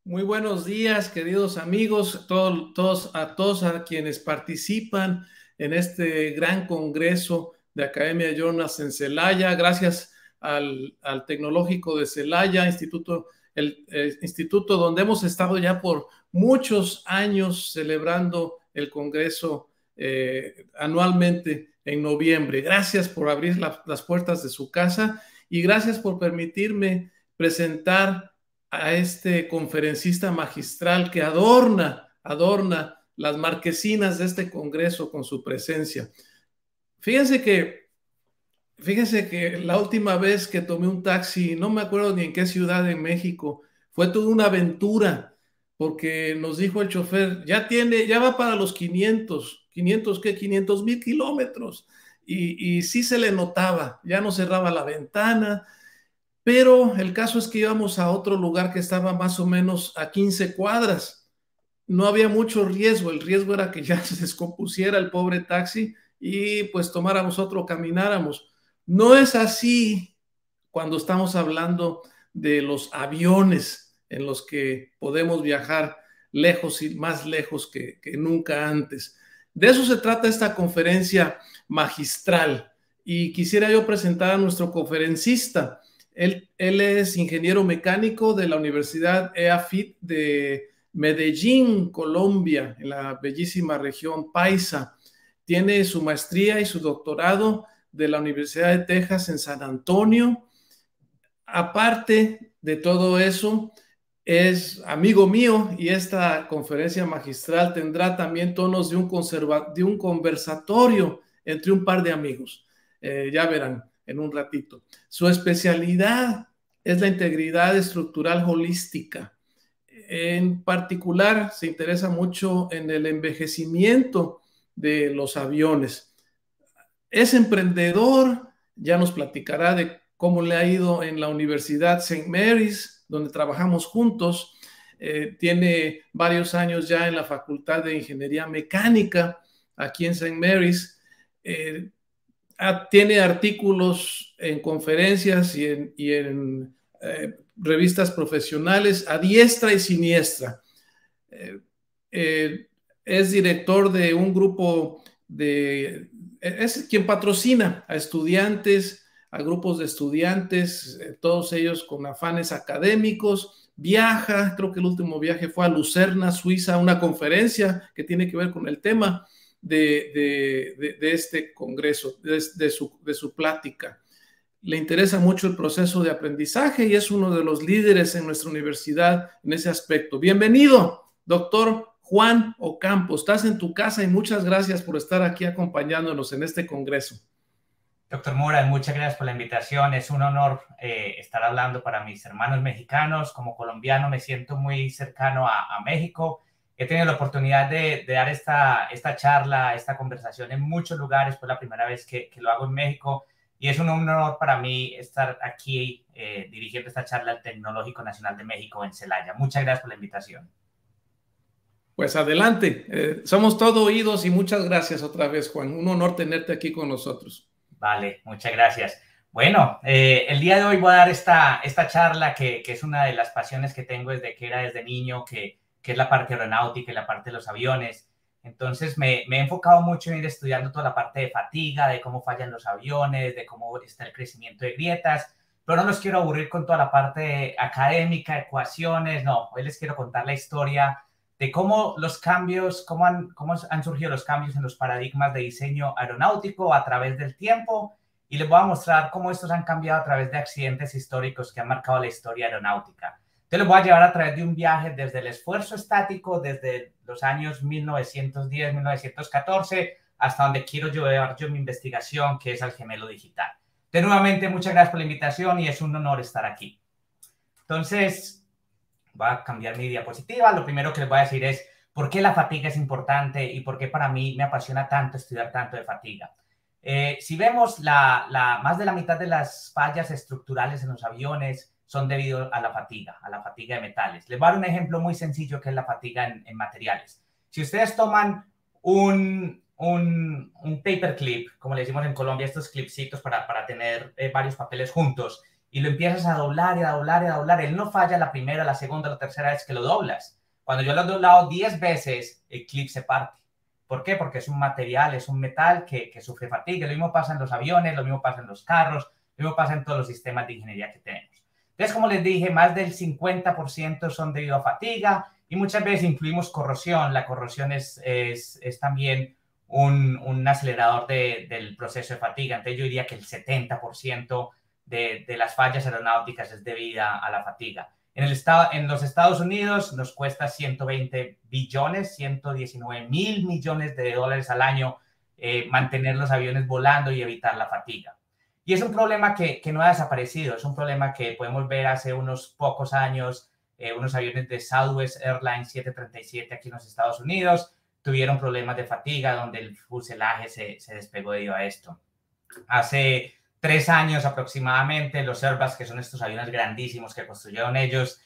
Muy buenos días, queridos amigos, todos a quienes participan en este gran congreso de Academia Jonas en Celaya. Gracias al Tecnológico de Celaya, el instituto donde hemos estado ya por muchos años celebrando el congreso anualmente en noviembre. Gracias por abrir las puertas de su casa y gracias por permitirme presentar a este conferencista magistral que adorna las marquesinas de este congreso con su presencia. Fíjense que, fíjense que la última vez que tomé un taxi, no me acuerdo ni en qué ciudad de México, fue toda una aventura, porque nos dijo el chofer, ya va para los 500, ¿qué? 500,000 kilómetros. Y sí se le notaba, ya no cerraba la ventana, pero el caso es que íbamos a otro lugar que estaba más o menos a 15 cuadras. No había mucho riesgo, el riesgo era que ya se descompusiera el pobre taxi y pues tomáramos otro, camináramos. No es así cuando estamos hablando de los aviones en los que podemos viajar lejos y más lejos que nunca antes. De eso se trata esta conferencia magistral y quisiera yo presentar a nuestro conferencista. Él es ingeniero mecánico de la Universidad EAFIT de Medellín, Colombia, en la bellísima región Paisa. Tiene su maestría y su doctorado de la Universidad de Texas en San Antonio. Aparte de todo eso, es amigo mío y esta conferencia magistral tendrá también tonos de un conversatorio entre un par de amigos. Ya verán en un ratito. Su especialidad es la integridad estructural holística. En particular, se interesa mucho en el envejecimiento de los aviones. Es emprendedor, ya nos platicará de cómo le ha ido en la Universidad St. Mary's, donde trabajamos juntos. Tiene varios años ya en la Facultad de Ingeniería Mecánica, aquí en St. Mary's. Tiene artículos en conferencias y en revistas profesionales a diestra y siniestra. Es director de un grupo es quien patrocina a estudiantes, a grupos de estudiantes, todos ellos con afanes académicos. Viaja, creo que el último viaje fue a Lucerna, Suiza, a una conferencia que tiene que ver con el tema de este congreso, de su plática. Le interesa mucho el proceso de aprendizaje y es uno de los líderes en nuestra universidad en ese aspecto. Bienvenido, doctor Juan Ocampo. Estás en tu casa y muchas gracias por estar aquí acompañándonos en este congreso. Doctor Mora, muchas gracias por la invitación. Es un honor estar hablando para mis hermanos mexicanos. Como colombiano me siento muy cercano a México. He tenido la oportunidad de dar esta charla, esta conversación en muchos lugares. Fue la primera vez que lo hago en México y es un honor para mí estar aquí dirigiendo esta charla al Tecnológico Nacional de México en Celaya. Muchas gracias por la invitación. Pues adelante. Somos todo oídos y muchas gracias otra vez, Juan. Un honor tenerte aquí con nosotros. Vale, muchas gracias. Bueno, el día de hoy voy a dar esta charla que es una de las pasiones que tengo desde niño, que es la parte aeronáutica y la parte de los aviones. Entonces me he enfocado mucho en ir estudiando toda la parte de fatiga, de cómo fallan los aviones, de cómo está el crecimiento de grietas, pero no los quiero aburrir con toda la parte académica, ecuaciones, no, hoy les quiero contar la historia de cómo los cambios, cómo han surgido los cambios en los paradigmas de diseño aeronáutico a través del tiempo, y les voy a mostrar cómo estos han cambiado a través de accidentes históricos que han marcado la historia aeronáutica. Entonces les voy a llevar a través de un viaje desde el esfuerzo estático, desde los años 1910, 1914, hasta donde quiero llevar yo mi investigación, que es al gemelo digital. De nuevamente, muchas gracias por la invitación y es un honor estar aquí. Entonces, voy a cambiar mi diapositiva. Lo primero que les voy a decir es por qué la fatiga es importante y por qué para mí me apasiona tanto estudiar tanto de fatiga. Si vemos, más de la mitad de las fallas estructurales en los aviones son debido a la fatiga de metales. Les voy a dar un ejemplo muy sencillo que es la fatiga en materiales. Si ustedes toman un paperclip, como le decimos en Colombia, estos clipsitos para tener varios papeles juntos, y lo empiezas a doblar y a doblar y a doblar, él no falla la primera, la segunda, la tercera vez que lo doblas. Cuando yo lo he doblado 10 veces, el clip se parte. ¿Por qué? Porque es un material, es un metal que sufre fatiga. Lo mismo pasa en los aviones, lo mismo pasa en los carros, lo mismo pasa en todos los sistemas de ingeniería que tenemos. Entonces, como les dije, más del 50% son debido a fatiga y muchas veces incluimos corrosión. La corrosión es también un acelerador del proceso de fatiga. Entonces, yo diría que el 70% de las fallas aeronáuticas es debida a la fatiga. En los Estados Unidos nos cuesta 120 billones, 119 mil millones de dólares al año mantener los aviones volando y evitar la fatiga. Y es un problema que no ha desaparecido, es un problema que podemos ver hace unos pocos años, unos aviones de Southwest Airlines 737 aquí en los Estados Unidos tuvieron problemas de fatiga donde el fuselaje se despegó debido a esto. Hace 3 años aproximadamente, los Airbus, que son estos aviones grandísimos que construyeron ellos,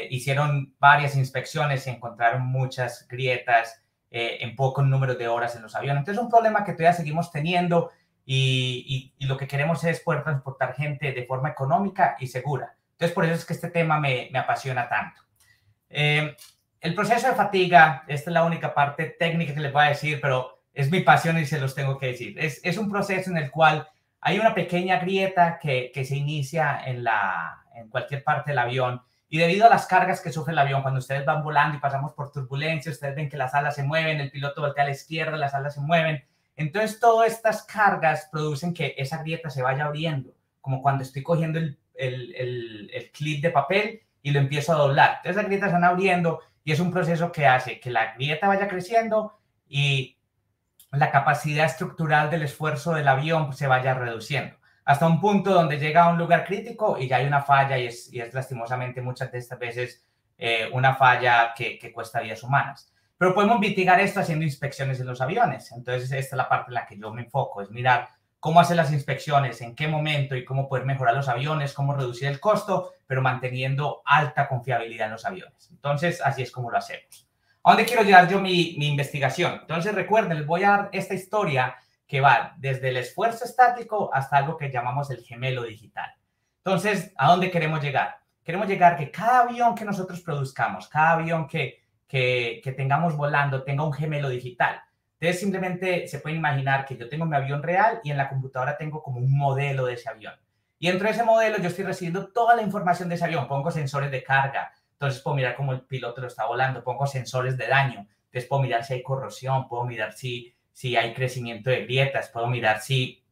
hicieron varias inspecciones y encontraron muchas grietas en poco número de horas en los aviones. Entonces es un problema que todavía seguimos teniendo y lo que queremos es poder transportar gente de forma económica y segura. Entonces por eso es que este tema me apasiona tanto. El proceso de fatiga, esta es la única parte técnica que les voy a decir, pero es mi pasión y se los tengo que decir. Es un proceso en el cual hay una pequeña grieta que se inicia en cualquier parte del avión y debido a las cargas que sufre el avión, cuando ustedes van volando y pasamos por turbulencia, ustedes ven que las alas se mueven, el piloto voltea a la izquierda, las alas se mueven. Entonces, todas estas cargas producen que esa grieta se vaya abriendo, como cuando estoy cogiendo el clip de papel y lo empiezo a doblar. Entonces, las grietas se van abriendo y es un proceso que hace que la grieta vaya creciendo y la capacidad estructural del esfuerzo del avión se vaya reduciendo hasta un punto donde llega a un lugar crítico y ya hay una falla y es lastimosamente muchas de estas veces una falla que cuesta vidas humanas. Pero podemos mitigar esto haciendo inspecciones en los aviones. Entonces esta es la parte en la que yo me enfoco, es mirar cómo hacer las inspecciones, en qué momento y cómo poder mejorar los aviones, cómo reducir el costo, pero manteniendo alta confiabilidad en los aviones. Entonces así es como lo hacemos. ¿A dónde quiero llevar yo mi investigación? Entonces, recuerden, les voy a dar esta historia que va desde el esfuerzo estático hasta algo que llamamos el gemelo digital. Entonces, ¿a dónde queremos llegar? Queremos llegar que cada avión que nosotros produzcamos, cada avión que tengamos volando, tenga un gemelo digital. Entonces, simplemente se pueden imaginar que yo tengo mi avión real y en la computadora tengo como un modelo de ese avión. Y dentro de ese modelo yo estoy recibiendo toda la información de ese avión. Pongo sensores de carga. Entonces puedo mirar cómo el piloto lo está volando, pongo sensores de daño, entonces puedo mirar si hay corrosión, puedo mirar si hay crecimiento de grietas, puedo mirar si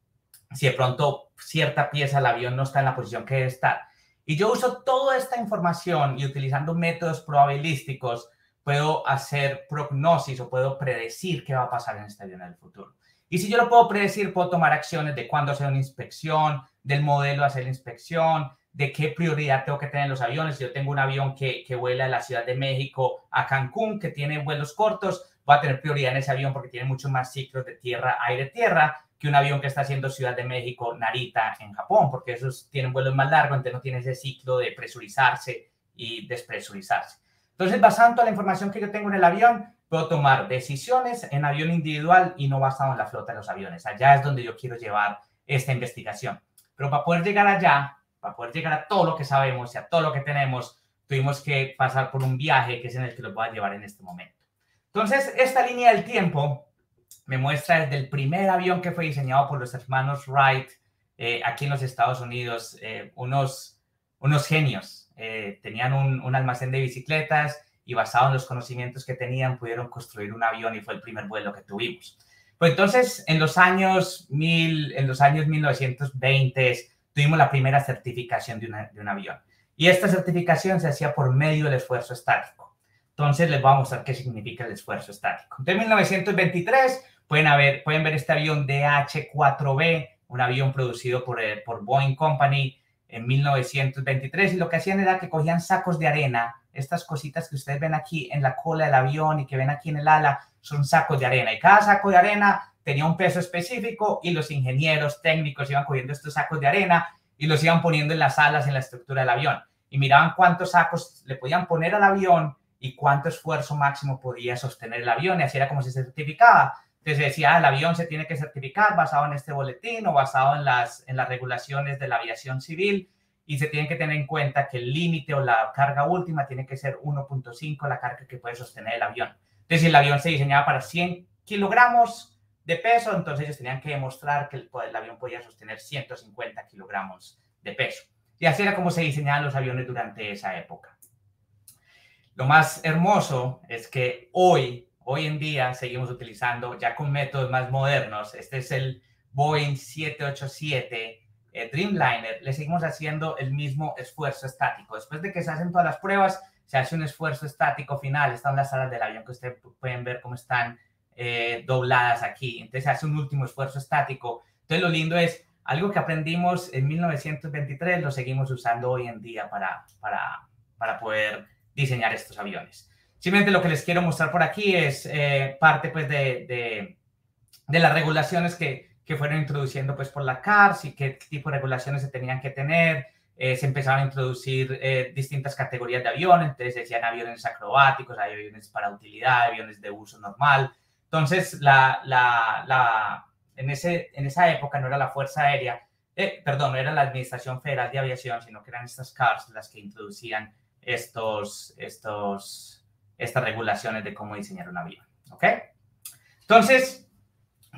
de pronto cierta pieza del avión no está en la posición que debe estar. Y yo uso toda esta información y utilizando métodos probabilísticos puedo hacer prognosis o puedo predecir qué va a pasar en este avión en el futuro. Y si yo lo puedo predecir, puedo tomar acciones de cuándo hacer una inspección, del modelo hacer la inspección, de qué prioridad tengo que tener en los aviones. Si yo tengo un avión que vuela de la Ciudad de México a Cancún, que tiene vuelos cortos, va a tener prioridad en ese avión porque tiene muchos más ciclos de tierra, aire, tierra, que un avión que está haciendo Ciudad de México, Narita, en Japón, porque esos tienen vuelos más largos, entonces no tiene ese ciclo de presurizarse y despresurizarse. Entonces, basado en toda la información que yo tengo en el avión, puedo tomar decisiones en avión individual y no basado en la flota de los aviones. Allá es donde yo quiero llevar esta investigación. Pero para poder llegar allá, para poder llegar a todo lo que sabemos y a todo lo que tenemos, tuvimos que pasar por un viaje que es en el que los voy a llevar en este momento. Entonces, esta línea del tiempo me muestra desde el primer avión que fue diseñado por los hermanos Wright aquí en los Estados Unidos, unos genios. Tenían un almacén de bicicletas y basado en los conocimientos que tenían, pudieron construir un avión y fue el primer vuelo que tuvimos. Pues entonces, en los años 1920, tuvimos la primera certificación de un avión. Y esta certificación se hacía por medio del esfuerzo estático. Entonces, les voy a mostrar qué significa el esfuerzo estático. En 1923, pueden ver este avión DH-4B, un avión producido por Boeing Company en 1923. Y lo que hacían era que cogían sacos de arena, estas cositas que ustedes ven aquí en la cola del avión y que ven aquí en el ala, son sacos de arena. Y cada saco de arena tenía un peso específico y los ingenieros técnicos iban cogiendo estos sacos de arena y los iban poniendo en las alas, en la estructura del avión. Y miraban cuántos sacos le podían poner al avión y cuánto esfuerzo máximo podía sostener el avión. Y así era como se certificaba. Entonces decía, el avión se tiene que certificar basado en este boletín o basado en las regulaciones de la aviación civil. y se tiene que tener en cuenta que el límite o la carga última tiene que ser 1.5 la carga que puede sostener el avión. Entonces, si el avión se diseñaba para 100 kilogramos de peso, entonces ellos tenían que demostrar que el avión podía sostener 150 kilogramos de peso. Y así era como se diseñaban los aviones durante esa época. Lo más hermoso es que hoy en día seguimos utilizando ya con métodos más modernos. Este es el Boeing 787 Dreamliner. Le seguimos haciendo el mismo esfuerzo estático. Después de que se hacen todas las pruebas, se hace un esfuerzo estático final. Están las alas del avión que ustedes pueden ver cómo están dobladas aquí. Entonces se hace un último esfuerzo estático. Entonces lo lindo es algo que aprendimos en 1923, lo seguimos usando hoy en día para poder diseñar estos aviones. Simplemente lo que les quiero mostrar por aquí es parte pues de las regulaciones que fueron introduciendo pues por la CARS y qué tipo de regulaciones se tenían que tener. Se empezaron a introducir distintas categorías de aviones, entonces decían aviones acrobáticos, aviones para utilidad, aviones de uso normal. Entonces, en esa época no era la Fuerza Aérea, no era la Administración Federal de Aviación, sino que eran estas CARS las que introducían estas regulaciones de cómo diseñar un avión, ¿ok? Entonces,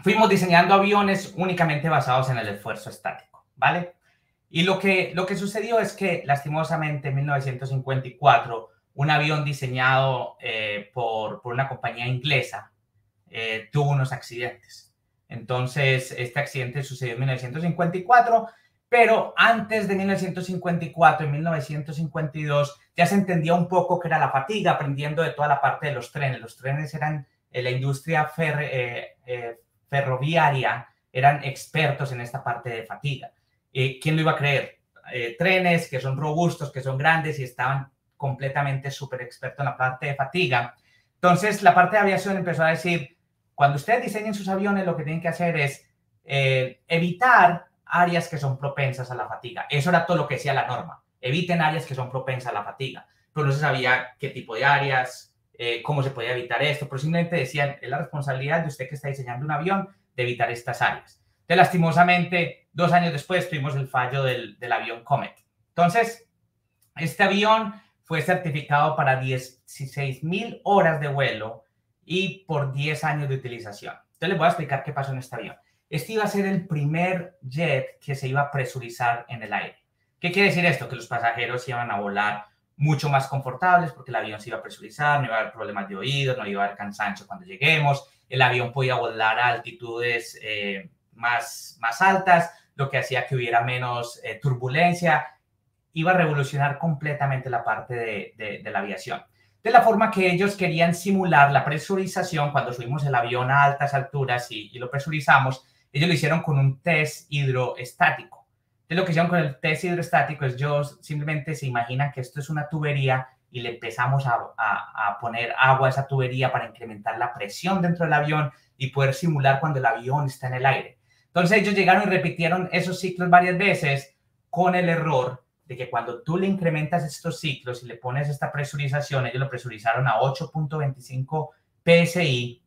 fuimos diseñando aviones únicamente basados en el esfuerzo estático, ¿vale? Y lo que sucedió es que, lastimosamente, en 1954, un avión diseñado por una compañía inglesa tuvo unos accidentes. Entonces, este accidente sucedió en 1954, pero antes de 1954, en 1952, ya se entendía un poco qué era la fatiga, aprendiendo de toda la parte de los trenes. Los trenes eran, la industria ferroviaria, eran expertos en esta parte de fatiga. ¿Quién lo iba a creer? Trenes que son robustos, que son grandes y estaban completamente súper expertos en la parte de fatiga. Entonces, la parte de aviación empezó a decir, cuando ustedes diseñen sus aviones, lo que tienen que hacer es evitar áreas que son propensas a la fatiga. Eso era todo lo que decía la norma. Eviten áreas que son propensas a la fatiga. Pero no se sabía qué tipo de áreas, cómo se podía evitar esto. Pero simplemente decían, es la responsabilidad de usted que está diseñando un avión de evitar estas áreas. Entonces, lastimosamente, 2 años después tuvimos el fallo del avión Comet. Entonces, este avión fue certificado para 16,000 horas de vuelo y por 10 años de utilización. Entonces les voy a explicar qué pasó en este avión. Este iba a ser el primer jet que se iba a presurizar en el aire. ¿Qué quiere decir esto? Que los pasajeros iban a volar mucho más confortables porque el avión se iba a presurizar, no iba a haber problemas de oídos, no iba a haber cansancio cuando lleguemos, el avión podía volar a altitudes más altas, lo que hacía que hubiera menos turbulencia, iba a revolucionar completamente la parte de la aviación. De la forma que ellos querían simular la presurización cuando subimos el avión a altas alturas y lo presurizamos, ellos lo hicieron con un test hidroestático. Entonces, lo que hicieron con el test hidroestático es simplemente se imaginan que esto es una tubería y le empezamos a poner agua a esa tubería para incrementar la presión dentro del avión y poder simular cuando el avión está en el aire. Entonces, ellos llegaron y repitieron esos ciclos varias veces con el error de que cuando tú le incrementas estos ciclos y le pones esta presurización, ellos lo presurizaron a 8.25 PSI,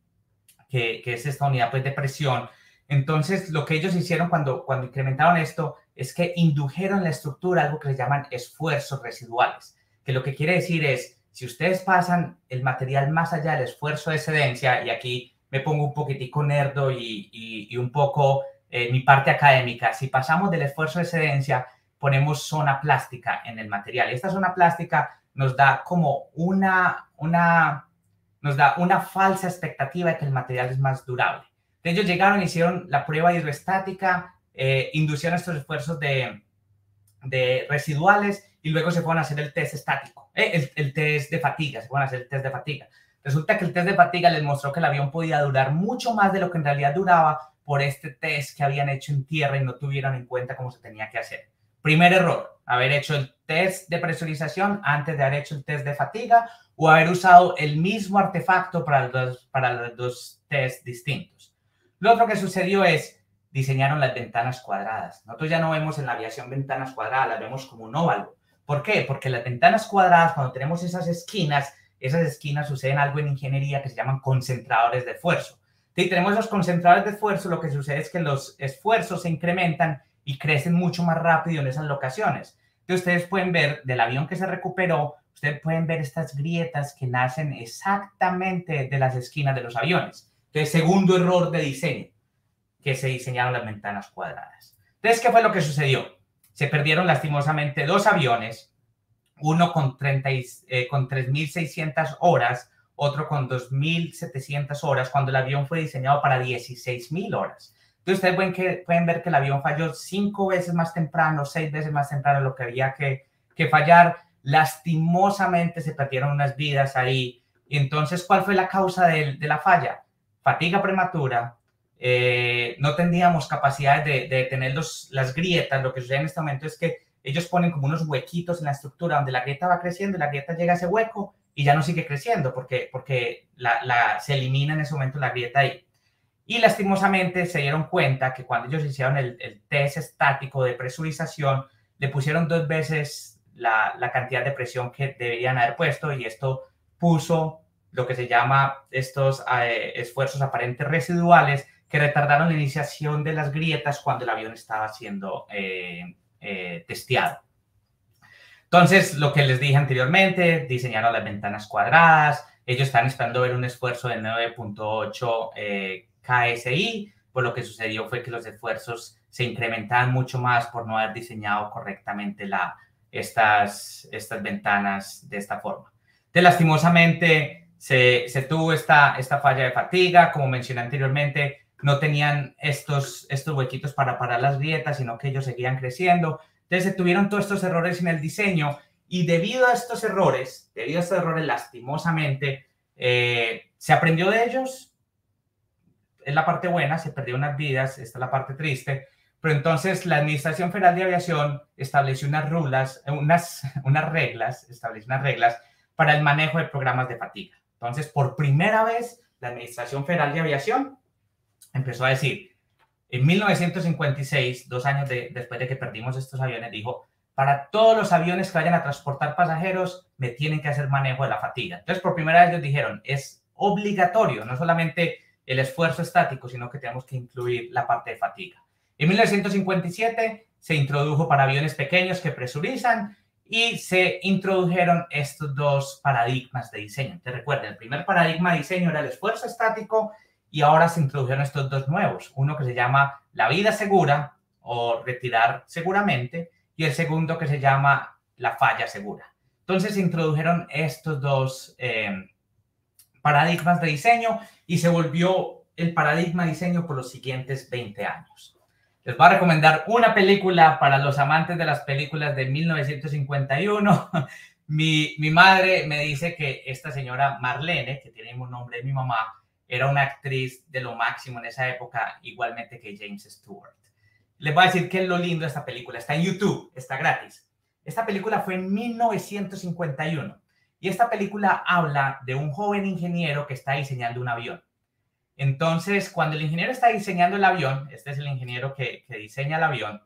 que es esta unidad pues, de presión. Entonces, lo que ellos hicieron cuando incrementaron esto es que indujeron la estructura, algo que les llaman esfuerzos residuales, que lo que quiere decir es, si ustedes pasan el material más allá del esfuerzo de excedencia, y aquí me pongo un poquitico nerdo y un poco mi parte académica, si pasamos del esfuerzo de excedencia, ponemos zona plástica en el material. Y esta zona plástica nos da como una falsa expectativa de que el material es más durable. Entonces, ellos llegaron y hicieron la prueba hidroestática, inducieron estos esfuerzos de residuales y luego se fueron a hacer el test estático, el test de fatiga, se fueron a hacer el test de fatiga. Resulta que el test de fatiga les mostró que el avión podía durar mucho más de lo que en realidad duraba por este test que habían hecho en tierra y no tuvieron en cuenta cómo se tenía que hacer. Primer error, haber hecho el test de presurización antes de haber hecho el test de fatiga o haber usado el mismo artefacto para los dos tests distintos. Lo otro que sucedió es, diseñaron las ventanas cuadradas. Nosotros ya no vemos en la aviación ventanas cuadradas, las vemos como un óvalo. ¿Por qué? Porque las ventanas cuadradas, cuando tenemos esas esquinas suceden algo en ingeniería que se llaman concentradores de esfuerzo. Si tenemos esos concentradores de esfuerzo, lo que sucede es que los esfuerzos se incrementan y crecen mucho más rápido en esas locaciones. Entonces ustedes pueden ver del avión que se recuperó, ustedes pueden ver estas grietas que nacen exactamente de las esquinas de los aviones. Entonces, segundo error de diseño, que se diseñaron las ventanas cuadradas. Entonces, ¿qué fue lo que sucedió? Se perdieron lastimosamente 2 aviones, uno con 3.600 horas, otro con 2.700 horas, cuando el avión fue diseñado para 16.000 horas. Entonces, ustedes pueden ver que el avión falló 5 veces más temprano, 6 veces más temprano de lo que había que fallar. Lastimosamente se perdieron unas vidas ahí. Y entonces, ¿cuál fue la causa de la falla? Fatiga prematura. No tendríamos capacidad de detener las grietas. Lo que sucede en este momento es que ellos ponen como unos huequitos en la estructura donde la grieta va creciendo y la grieta llega a ese hueco y ya no sigue creciendo porque se elimina en ese momento la grieta ahí. Y lastimosamente se dieron cuenta que cuando ellos hicieron el test estático de presurización, le pusieron 2 veces la cantidad de presión que deberían haber puesto, y esto puso lo que se llama estos esfuerzos aparentes residuales que retardaron la iniciación de las grietas cuando el avión estaba siendo testeado. Entonces, lo que les dije anteriormente, diseñaron las ventanas cuadradas. Ellos están esperando ver un esfuerzo de 9.8 KSI, pues lo que sucedió fue que los esfuerzos se incrementaban mucho más por no haber diseñado correctamente estas ventanas de esta forma. Entonces, lastimosamente, se tuvo esta falla de fatiga. Como mencioné anteriormente, no tenían estos huequitos para parar las grietas, sino que ellos seguían creciendo. Entonces, se tuvieron todos estos errores en el diseño, y debido a estos errores, lastimosamente, se aprendió de ellos. Es la parte buena, se perdieron unas vidas, esta es la parte triste, pero entonces la Administración Federal de Aviación estableció unas reglas para el manejo de programas de fatiga. Entonces, por primera vez, la Administración Federal de Aviación empezó a decir, en 1956, 2 años después de que perdimos estos aviones, dijo, para todos los aviones que vayan a transportar pasajeros, me tienen que hacer manejo de la fatiga. Entonces, por primera vez ellos dijeron, es obligatorio, no solamente el esfuerzo estático, sino que tenemos que incluir la parte de fatiga. En 1957 se introdujo para aviones pequeños que presurizan, y se introdujeron estos 2 paradigmas de diseño. Entonces, recuerden, el primer paradigma de diseño era el esfuerzo estático, y ahora se introdujeron estos 2 nuevos. Uno que se llama la vida segura o retirar seguramente, y el segundo que se llama la falla segura. Entonces, se introdujeron estos 2 paradigmas de diseño, y se volvió el paradigma de diseño por los siguientes 20 años. Les voy a recomendar una película para los amantes de las películas de 1951. Mi madre me dice que esta señora Marlene, que tiene un nombre de mi mamá, era una actriz de lo máximo en esa época, igualmente que James Stewart. Les voy a decir qué es lo lindo de esta película. Está en YouTube, está gratis. Esta película fue en 1951. Y esta película habla de un joven ingeniero que está diseñando un avión. Entonces, cuando el ingeniero está diseñando el avión, este es el ingeniero que diseña el avión,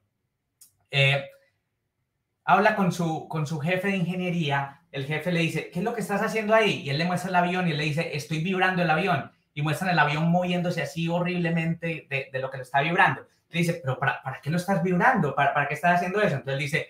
habla con su jefe de ingeniería. El jefe le dice, ¿qué es lo que estás haciendo ahí? Y él le muestra el avión y él le dice, estoy vibrando el avión. Y muestran el avión moviéndose así horriblemente de lo que lo está vibrando. Le dice, pero ¿para qué lo estás vibrando? ¿Para qué estás haciendo eso? Entonces dice,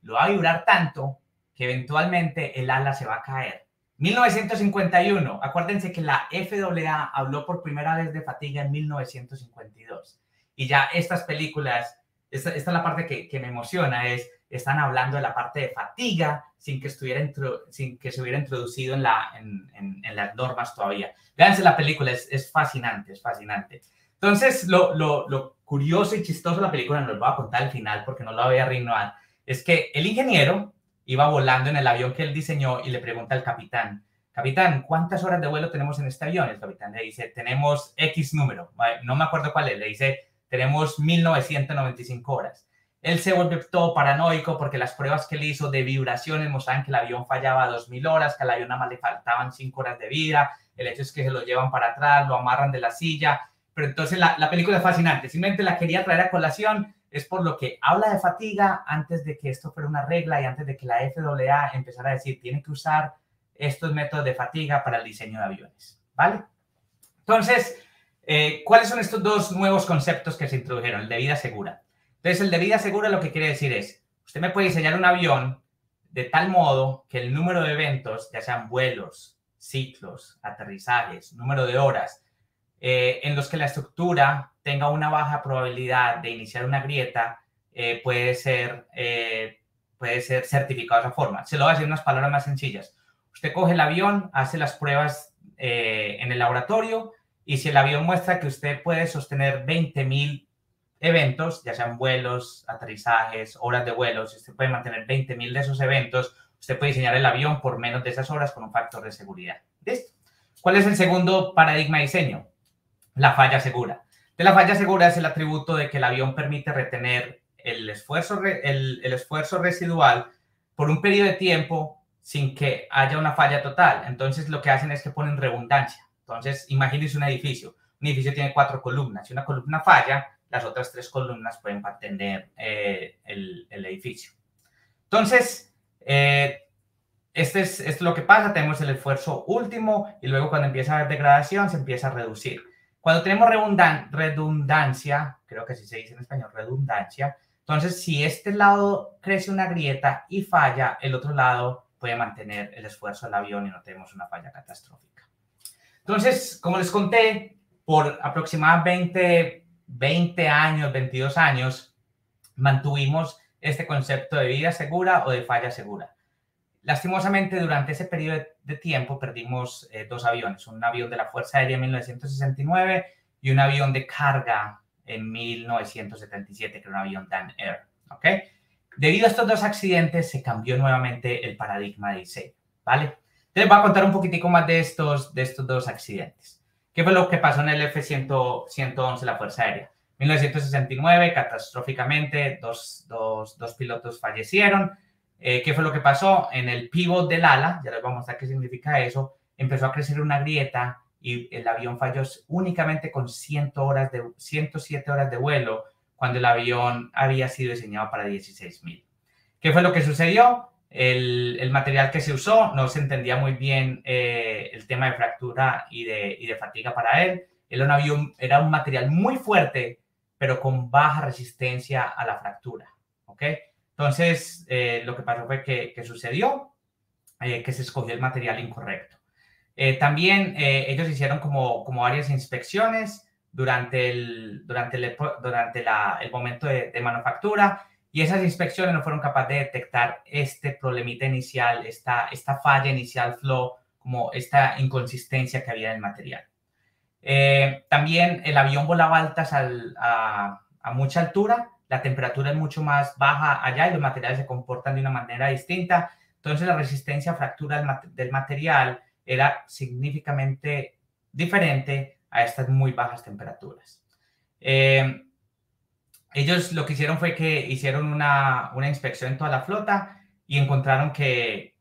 lo va a vibrar tanto que eventualmente el ala se va a caer. 1951, acuérdense que la FAA habló por primera vez de fatiga en 1952. Y ya estas películas, esta es la parte que me emociona, están hablando de la parte de fatiga sin que se hubiera introducido en las normas todavía. Véanse la película, es fascinante, es fascinante. Entonces, lo curioso y chistoso de la película, no les voy a contar al final porque no lo voy a arruinar, es que el ingeniero iba volando en el avión que él diseñó y le pregunta al capitán, capitán, ¿cuántas horas de vuelo tenemos en este avión? El capitán le dice, tenemos X número, no me acuerdo cuál es, le dice, tenemos 1995 horas. Él se vuelve todo paranoico porque las pruebas que él hizo de vibraciones mostraban que el avión fallaba a 2000 horas, que al avión nada más le faltaban 5 horas de vida. El hecho es que se lo llevan para atrás, lo amarran de la silla. Pero entonces la película es fascinante. Simplemente la quería traer a colación. Es por lo que habla de fatiga antes de que esto fuera una regla y antes de que la FAA empezara a decir tiene que usar estos métodos de fatiga para el diseño de aviones. ¿Vale? Entonces, ¿cuáles son estos 2 nuevos conceptos que se introdujeron? El de vida segura. Entonces, el de vida segura lo que quiere decir es, Usted me puede diseñar un avión de tal modo que el número de eventos, ya sean vuelos, ciclos, aterrizajes, número de horas, en los que la estructura tenga una baja probabilidad de iniciar una grieta, puede ser certificado de esa forma. Se lo voy a decir en unas palabras más sencillas. Usted coge el avión, hace las pruebas en el laboratorio, y si el avión muestra que usted puede sostener 20.000 eventos, ya sean vuelos, aterrizajes, horas de vuelo, si usted puede mantener 20.000 de esos eventos, usted puede diseñar el avión por menos de esas horas con un factor de seguridad. ¿Listo? ¿Cuál es el segundo paradigma de diseño? La falla segura. La falla segura es el atributo de que el avión permite retener el esfuerzo residual por un periodo de tiempo sin que haya una falla total. Entonces, lo que hacen es que ponen redundancia. Entonces, imagínense un edificio. Un edificio tiene 4 columnas. Si una columna falla, las otras 3 columnas pueden mantener el edificio. Entonces, esto es lo que pasa. Tenemos el esfuerzo último y luego cuando empieza a haber degradación se empieza a reducir. Cuando tenemos redundancia, creo que así se dice en español, redundancia, entonces si este lado crece una grieta y falla, el otro lado puede mantener el esfuerzo del avión y no tenemos una falla catastrófica. Entonces, como les conté, por aproximadamente 20 años, 22 años, mantuvimos este concepto de vida segura o de falla segura. Lastimosamente, durante ese periodo de tiempo perdimos 2 aviones, un avión de la Fuerza Aérea en 1969 y un avión de carga en 1977, que era un avión Dan Air. ¿Ok? Debido a estos 2 accidentes, se cambió nuevamente el paradigma de diseño, ¿vale? Entonces, voy a contar un poquitico más de estos 2 accidentes. ¿Qué fue lo que pasó en el F-111, la Fuerza Aérea? 1969, catastróficamente, dos pilotos fallecieron. ¿Qué fue lo que pasó? En el pivot del ala, ya les voy a mostrar qué significa eso, empezó a crecer una grieta y el avión falló únicamente con 107 horas de vuelo, cuando el avión había sido diseñado para 16.000. ¿Qué fue lo que sucedió? El material que se usó no se entendía muy bien el tema de fractura y de fatiga para él. Era un material muy fuerte, pero con baja resistencia a la fractura. ¿Ok? Entonces, lo que pasó fue que sucedió que se escogió el material incorrecto. También ellos hicieron como varias inspecciones durante el momento de manufactura, y esas inspecciones no fueron capaces de detectar este problemita inicial, esta falla inicial flow, como esta inconsistencia que había en el material. También el avión volaba a mucha altura, la temperatura es mucho más baja allá y los materiales se comportan de una manera distinta. Entonces, la resistencia a fractura del material era significativamente diferente a estas muy bajas temperaturas. Ellos lo que hicieron fue que hicieron una inspección en toda la flota y encontraron que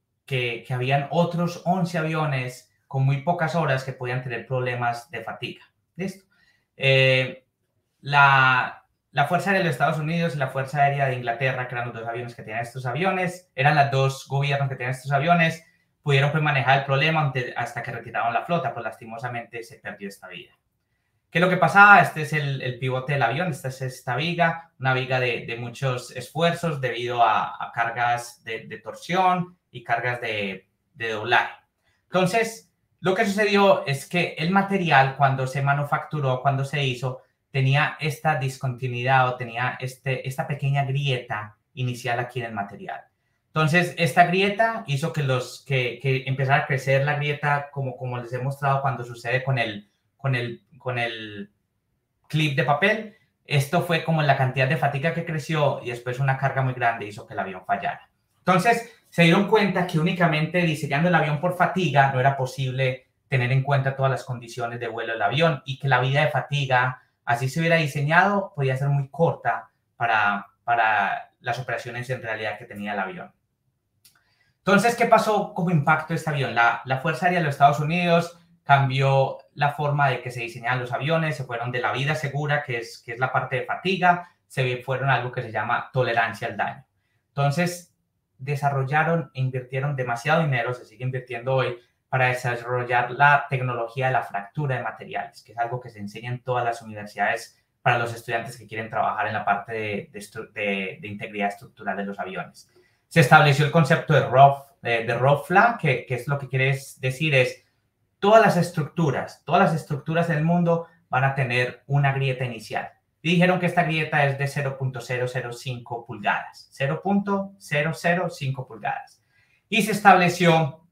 habían otros 11 aviones con muy pocas horas que podían tener problemas de fatiga. ¿Listo? La Fuerza Aérea de los Estados Unidos y la Fuerza Aérea de Inglaterra, que eran los 2 aviones que tenían estos aviones, eran los 2 gobiernos que tenían estos aviones, pudieron pues manejar el problema hasta que retiraron la flota, pues lastimosamente se perdió esta vida. ¿Qué es lo que pasaba? Este es el pivote del avión, esta es esta viga, una viga de muchos esfuerzos debido a cargas de torsión y cargas de doblaje. Entonces, lo que sucedió es que el material, cuando se manufacturó, cuando se hizo, tenía esta discontinuidad o tenía esta pequeña grieta inicial aquí en el material. Entonces, esta grieta hizo que empezara a crecer la grieta, como les he mostrado cuando sucede con el clip de papel. Esto fue como la cantidad de fatiga que creció y después una carga muy grande hizo que el avión fallara. Entonces, se dieron cuenta que únicamente diseñando el avión por fatiga no era posible tener en cuenta todas las condiciones de vuelo del avión, y que la vida de fatiga, así se hubiera diseñado, podía ser muy corta para las operaciones en realidad que tenía el avión. Entonces, ¿qué pasó como impacto de este avión? La Fuerza Aérea de los Estados Unidos cambió la forma de que se diseñaban los aviones, se fueron de la vida segura, que es la parte de fatiga, se fueron a algo que se llama tolerancia al daño. Entonces, desarrollaron e invirtieron demasiado dinero, se sigue invirtiendo hoy, para desarrollar la tecnología de la fractura de materiales, que es algo que se enseña en todas las universidades para los estudiantes que quieren trabajar en la parte de integridad estructural de los aviones. Se estableció el concepto de ROFLA, que es lo que quiere decir es todas las estructuras del mundo van a tener una grieta inicial. Y dijeron que esta grieta es de 0.005 pulgadas, 0.005 pulgadas. Y se estableció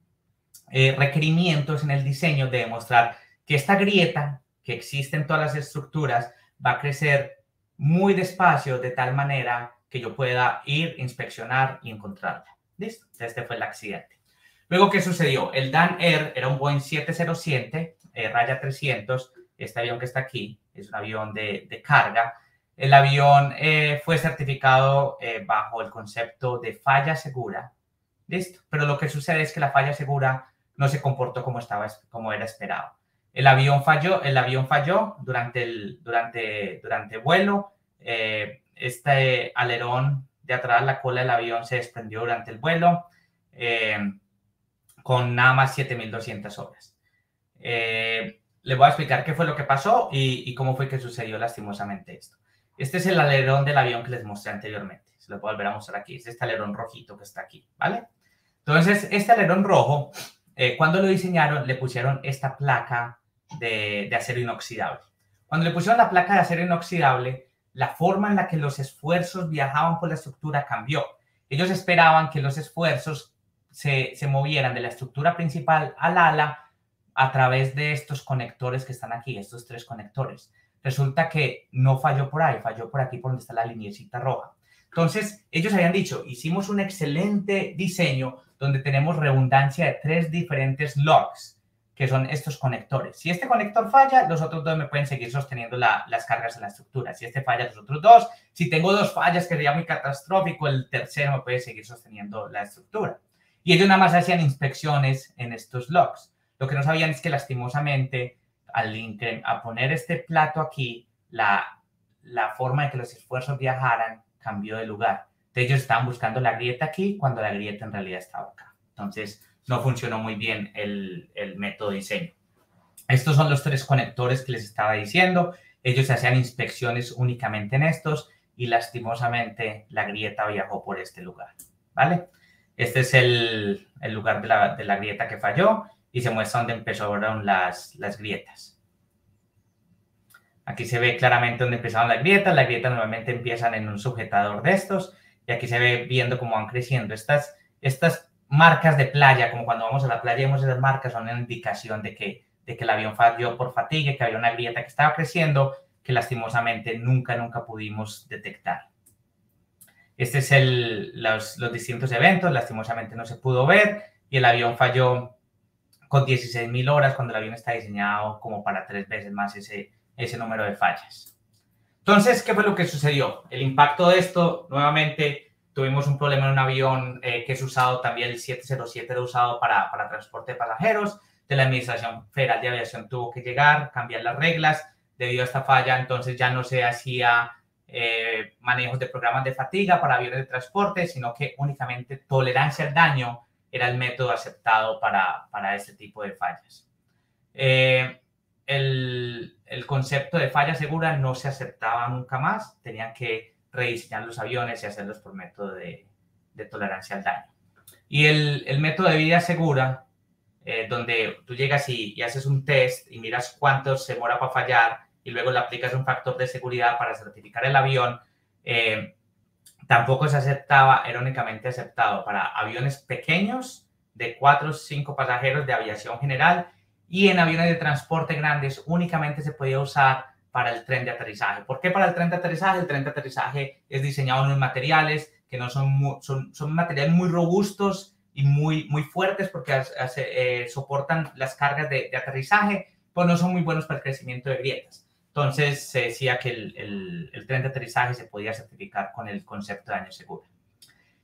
requerimientos en el diseño de demostrar que esta grieta que existe en todas las estructuras va a crecer muy despacio de tal manera que yo pueda ir, inspeccionar y encontrarla. ¿Listo? Este fue el accidente. Luego, ¿qué sucedió? El Dan Air era un Boeing 707, raya 300. Este avión que está aquí es un avión de carga. El avión fue certificado bajo el concepto de falla segura. ¿Listo? Pero lo que sucede es que la falla segura no se comportó como era esperado. El avión falló durante vuelo. Este alerón de atrás, la cola del avión se desprendió durante el vuelo con nada más 7.200 horas. Le voy a explicar qué fue lo que pasó y cómo fue que sucedió lastimosamente esto. Este es el alerón del avión que les mostré anteriormente. Se lo puedo volver a mostrar aquí. Es este alerón rojito que está aquí, ¿vale? Entonces, este alerón rojo, cuando lo diseñaron, le pusieron esta placa de acero inoxidable. Cuando le pusieron la placa de acero inoxidable, la forma en la que los esfuerzos viajaban por la estructura cambió. Ellos esperaban que los esfuerzos se movieran de la estructura principal al ala a través de estos conectores que están aquí, estos 3 conectores. Resulta que no falló por ahí, falló por aquí por donde está la lineecita roja. Entonces, ellos habían dicho, hicimos un excelente diseño donde tenemos redundancia de 3 diferentes lugs, que son estos conectores. Si este conector falla, los otros 2 me pueden seguir sosteniendo las cargas en la estructura. Si este falla, los otros 2. Si tengo 2 fallas, que sería muy catastrófico, el tercero me puede seguir sosteniendo la estructura. Y ellos nada más hacían inspecciones en estos lugs. Lo que no sabían es que lastimosamente, al poner este plato aquí, la forma de que los esfuerzos viajaran cambió de lugar. Entonces, ellos estaban buscando la grieta aquí cuando la grieta en realidad estaba acá. Entonces, no funcionó muy bien el método de diseño. Estos son los 3 conectores que les estaba diciendo. Ellos hacían inspecciones únicamente en estos y lastimosamente la grieta viajó por este lugar, ¿vale? Este es el lugar de la grieta que falló y se muestra dónde empezaron las grietas. Aquí se ve claramente dónde empezaron las grietas. Las grietas normalmente empiezan en un sujetador de estos y aquí se ve viendo cómo van creciendo. Estas marcas de playa, como cuando vamos a la playa vemos esas marcas, son una indicación de que el avión falló por fatiga, que había una grieta que estaba creciendo, que lastimosamente nunca pudimos detectar. Este es los distintos eventos, lastimosamente no se pudo ver y el avión falló con 16.000 horas cuando el avión está diseñado como para 3 veces más ese número de fallas. Entonces, ¿qué fue lo que sucedió? El impacto de esto, nuevamente, tuvimos un problema en un avión que es usado también, el 707 era usado para transporte de pasajeros. De la Administración Federal de Aviación tuvo que llegar, cambiar las reglas. Debido a esta falla, entonces ya no se hacía manejos de programas de fatiga para aviones de transporte, sino que únicamente tolerancia al daño era el método aceptado para este tipo de fallas. El concepto de falla segura no se aceptaba nunca más. Tenían que rediseñar los aviones y hacerlos por método de tolerancia al daño. Y el método de vida segura, donde tú llegas y haces un test y miras cuánto se demora para fallar y luego le aplicas un factor de seguridad para certificar el avión, tampoco se aceptaba, era únicamente aceptado para aviones pequeños de 4 o 5 pasajeros de aviación general y en aviones de transporte grandes únicamente se podía usar para el tren de aterrizaje. ¿Por qué para el tren de aterrizaje? El tren de aterrizaje es diseñado en unos materiales que no son materiales muy robustos y muy fuertes porque soportan las cargas de aterrizaje, pues no son muy buenos para el crecimiento de grietas. Entonces se decía que el tren de aterrizaje se podía certificar con el concepto de daño seguro.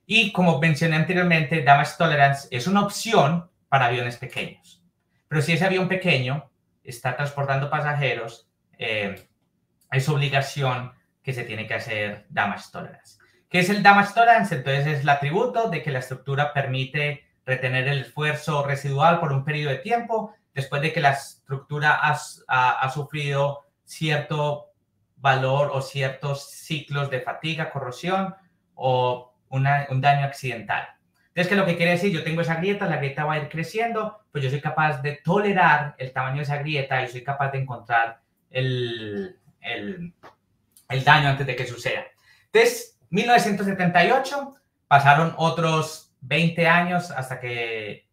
Y como mencioné anteriormente, Damage Tolerance es una opción para aviones pequeños. Pero si ese avión pequeño está transportando pasajeros, es obligación que se tiene que hacer Damage Tolerance. ¿Qué es el Damage Tolerance? Entonces es el atributo de que la estructura permite retener el esfuerzo residual por un periodo de tiempo después de que la estructura ha sufrido cierto valor o ciertos ciclos de fatiga, corrosión o un daño accidental. Entonces, ¿qué es lo que quiere decir? Yo tengo esa grieta, la grieta va a ir creciendo, pues yo soy capaz de tolerar el tamaño de esa grieta y soy capaz de encontrar el daño antes de que suceda. Entonces, 1978, pasaron otros 20 años hasta que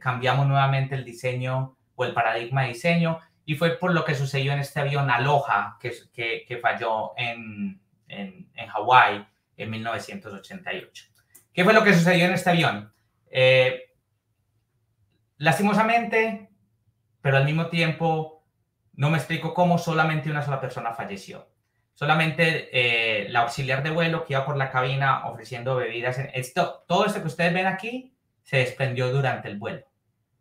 cambiamos nuevamente el diseño o el paradigma de diseño, y fue por lo que sucedió en este avión Aloha que falló en Hawái en 1988. ¿Qué fue lo que sucedió en este avión? Lastimosamente, pero al mismo tiempo, no me explico cómo solamente una sola persona falleció. Solamente la auxiliar de vuelo que iba por la cabina ofreciendo bebidas. Todo esto que ustedes ven aquí se desprendió durante el vuelo.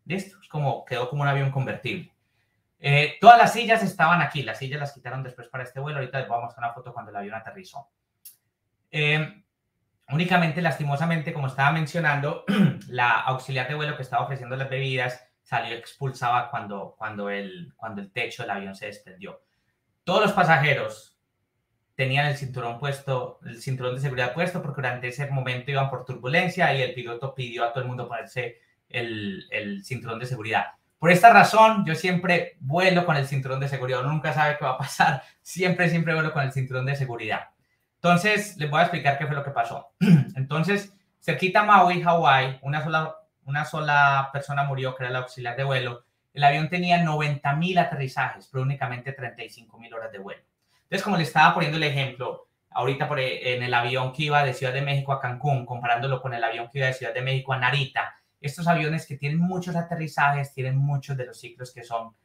¿Listo? Quedó como un avión convertible. Todas las sillas estaban aquí. Las sillas las quitaron después para este vuelo. Ahorita les voy a mostrar una foto cuando el avión aterrizó. Únicamente, lastimosamente, como estaba mencionando, la auxiliar de vuelo que estaba ofreciendo las bebidas salió expulsada cuando el techo del avión se desprendió. Todos los pasajeros tenían el cinturón de seguridad puesto, porque durante ese momento iban por turbulencia y el piloto pidió a todo el mundo ponerse el cinturón de seguridad. Por esta razón, yo siempre vuelo con el cinturón de seguridad. Uno nunca sabe qué va a pasar. Siempre vuelo con el cinturón de seguridad. Entonces, les voy a explicar qué fue lo que pasó. Entonces, cerquita a Maui, Hawái, una sola persona murió, que era la auxiliar de vuelo. El avión tenía 90,000 aterrizajes, pero únicamente 35,000 horas de vuelo. Entonces, como les estaba poniendo el ejemplo, ahorita en el avión que iba de Ciudad de México a Cancún, comparándolo con el avión que iba de Ciudad de México a Narita, estos aviones que tienen muchos aterrizajes, tienen muchos de los ciclos que son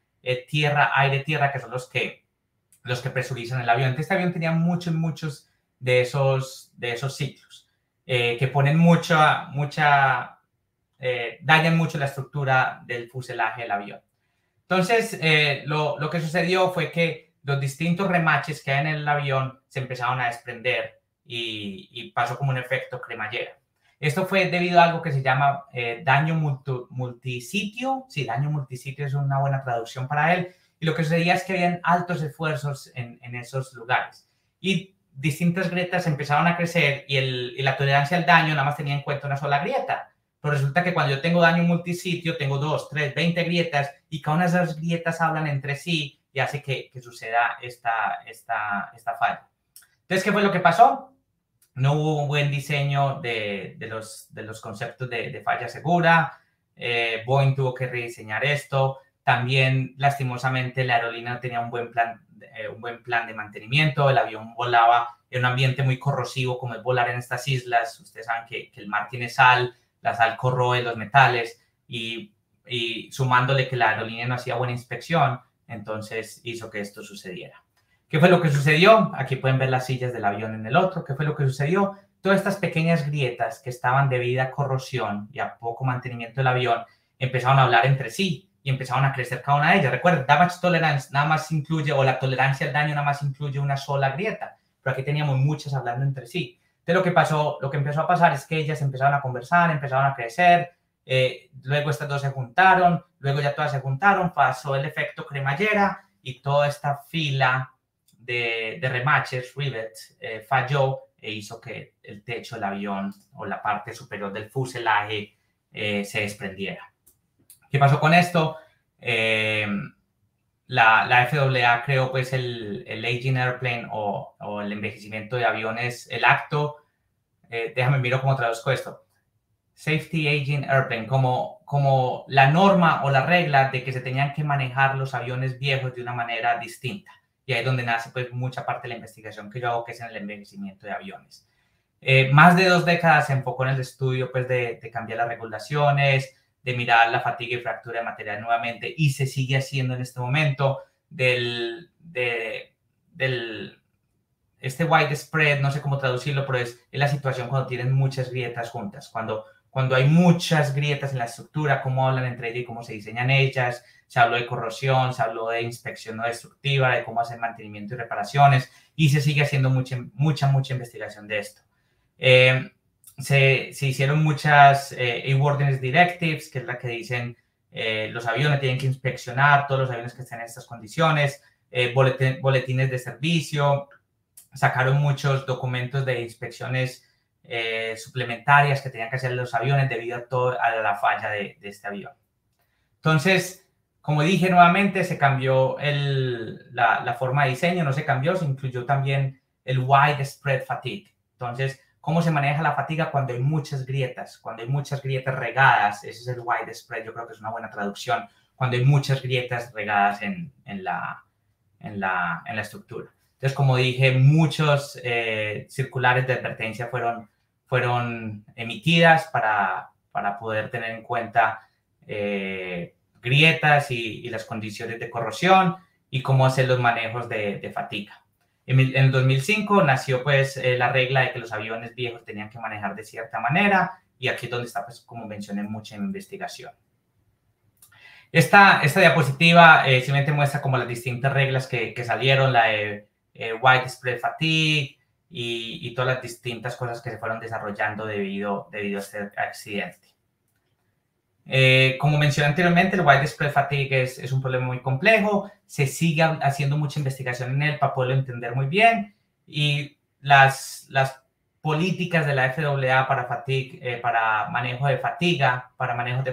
tierra, aire, tierra, que son los que presurizan el avión. Este avión tenía muchos de esos ciclos que ponen dañan mucho la estructura del fuselaje del avión. Entonces, lo que sucedió fue que los distintos remaches que hay en el avión se empezaron a desprender y pasó como un efecto cremallera. Esto fue debido a algo que se llama daño multisitio. Sí, daño multisitio es una buena traducción para él. Y lo que sucedía es que habían altos esfuerzos en esos lugares. Y distintas grietas empezaron a crecer y la tolerancia al daño nada más tenía en cuenta una sola grieta. Pero resulta que cuando yo tengo daño multisitio, tengo 2, 3, 20 grietas y cada una de esas grietas hablan entre sí y hace que suceda esta falla. Entonces, ¿qué fue lo que pasó? No hubo un buen diseño de los conceptos de falla segura. Boeing tuvo que rediseñar esto. También, lastimosamente, la aerolínea no tenía un buen plan de mantenimiento. El avión volaba en un ambiente muy corrosivo, como es volar en estas islas. Ustedes saben que el mar tiene sal, la sal corroe los metales y sumándole que la aerolínea no hacía buena inspección, entonces hizo que esto sucediera. ¿Qué fue lo que sucedió? Aquí pueden ver las sillas del avión en el otro. ¿Qué fue lo que sucedió? Todas estas pequeñas grietas que estaban debido a corrosión y a poco mantenimiento del avión empezaron a hablar entre sí y empezaron a crecer cada una de ellas. Recuerden, damage tolerance nada más incluye, o la tolerancia al daño nada más incluye una sola grieta, pero aquí teníamos muchas hablando entre sí. Entonces lo que empezó a pasar es que ellas empezaron a conversar, empezaron a crecer, luego estas dos se juntaron, luego ya todas se juntaron, pasó el efecto cremallera y toda esta fila de remaches, rivets, falló e hizo que el techo del avión o la parte superior del fuselaje se desprendiera. ¿Qué pasó con esto? La FAA creó pues el Aging Airplane o el envejecimiento de aviones, el acto, déjame miro cómo traduzco esto, Safety Aging Airplane, como la norma o la regla de que se tenían que manejar los aviones viejos de una manera distinta. Y ahí es donde nace pues mucha parte de la investigación que yo hago, que es en el envejecimiento de aviones. Más de 2 décadas se enfocó en el estudio pues de cambiar las regulaciones, de mirar la fatiga y fractura de material nuevamente, y se sigue haciendo en este momento este widespread, no sé cómo traducirlo, pero es la situación cuando tienen muchas grietas juntas, cuando hay muchas grietas en la estructura, cómo hablan entre ellas y cómo se diseñan ellas. Se habló de corrosión, se habló de inspección no destructiva, de cómo hacer mantenimiento y reparaciones, y se sigue haciendo mucha investigación de esto. Se hicieron muchas airworthiness directives, que es la que dicen los aviones tienen que inspeccionar todos los aviones que estén en estas condiciones. boletines de servicio, sacaron muchos documentos de inspecciones suplementarias que tenían que hacer los aviones debido a la falla de este avión. Entonces, como dije nuevamente, se cambió la forma de diseño, no se cambió, se incluyó también el widespread fatigue. Entonces, ¿cómo se maneja la fatiga cuando hay muchas grietas? Cuando hay muchas grietas regadas, ese es el widespread, yo creo que es una buena traducción, cuando hay muchas grietas regadas en la estructura. Entonces, como dije, muchos circulares de advertencia fueron emitidas para poder tener en cuenta grietas y las condiciones de corrosión y cómo hacer los manejos de fatiga. En el 2005 nació pues la regla de que los aviones viejos tenían que manejar de cierta manera y aquí es donde está, pues, como mencioné mucho en mi investigación. Esta diapositiva simplemente muestra como las distintas reglas que salieron, la de widespread fatigue y todas las distintas cosas que se fueron desarrollando debido a este accidente. Como mencioné anteriormente, el widespread fatigue es un problema muy complejo, se sigue haciendo mucha investigación en él para poderlo entender muy bien y las políticas de la FAA para fatigue, para manejo de fatiga, para manejo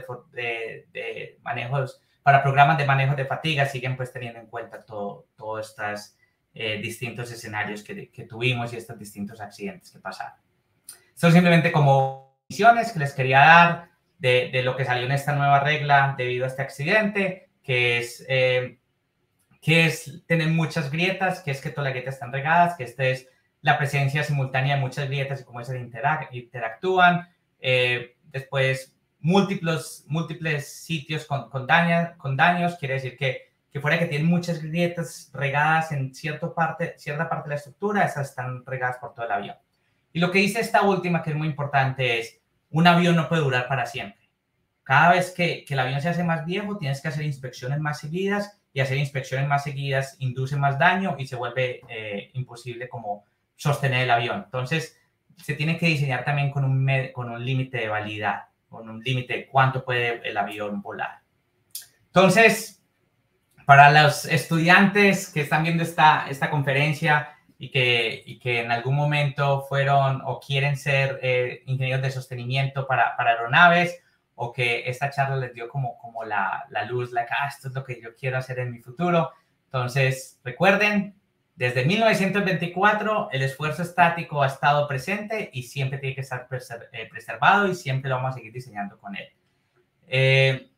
para programas de manejo de fatiga siguen pues teniendo en cuenta todos estos distintos escenarios que tuvimos y estos distintos accidentes que pasaron. Esto simplemente como visiones que les quería dar de lo que salió en esta nueva regla debido a este accidente, que es tener muchas grietas, que es que todas las grietas están regadas, que esta es la presencia simultánea de muchas grietas y cómo esas interactúan. Después, múltiples sitios con daños, quiere decir que fuera que tienen muchas grietas regadas en cierta parte de la estructura, esas están regadas por todo el avión. Y lo que dice esta última, que es muy importante, es un avión no puede durar para siempre. Cada vez que el avión se hace más viejo, tienes que hacer inspecciones más seguidas y hacer inspecciones más seguidas induce más daño y se vuelve imposible como sostener el avión. Entonces, se tiene que diseñar también con un límite de validad, con un límite de cuánto puede el avión volar. Entonces, para los estudiantes que están viendo esta conferencia y que en algún momento fueron o quieren ser ingenieros de sostenimiento para aeronaves, o que esta charla les dio como la luz, esto es lo que yo quiero hacer en mi futuro. Entonces, recuerden, desde 1924 el esfuerzo estático ha estado presente y siempre tiene que estar preservado y siempre lo vamos a seguir diseñando con él.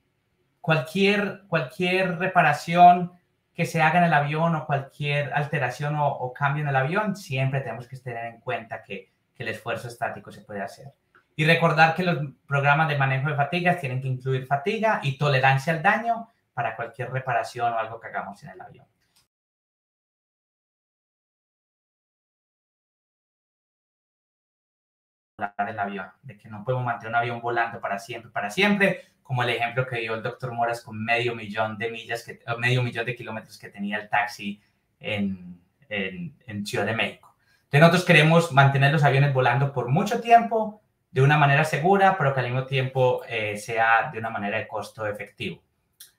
Cualquier reparación que se haga en el avión o cualquier alteración o cambio en el avión, siempre tenemos que tener en cuenta que el esfuerzo estático se puede hacer. Y recordar que los programas de manejo de fatigas tienen que incluir fatiga y tolerancia al daño para cualquier reparación o algo que hagamos en el avión. Del avión, de que no podemos mantener un avión volando para siempre, como el ejemplo que dio el doctor Moras con medio millón de kilómetros que tenía el taxi en Ciudad de México. Entonces nosotros queremos mantener los aviones volando por mucho tiempo, de una manera segura, pero que al mismo tiempo sea de una manera de costo efectivo.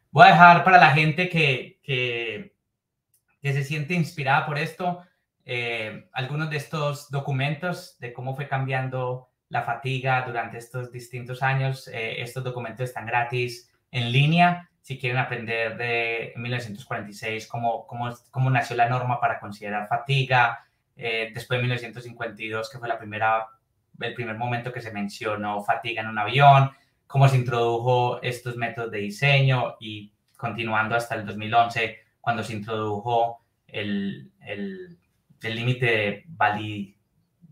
Voy a dejar para la gente que se siente inspirada por esto, algunos de estos documentos de cómo fue cambiando la fatiga durante estos distintos años. Estos documentos están gratis en línea. Si quieren aprender de 1946 cómo nació la norma para considerar fatiga, después de 1952, que fue el primer momento que se mencionó fatiga en un avión, cómo se introdujo estos métodos de diseño y continuando hasta el 2011, cuando se introdujo el límite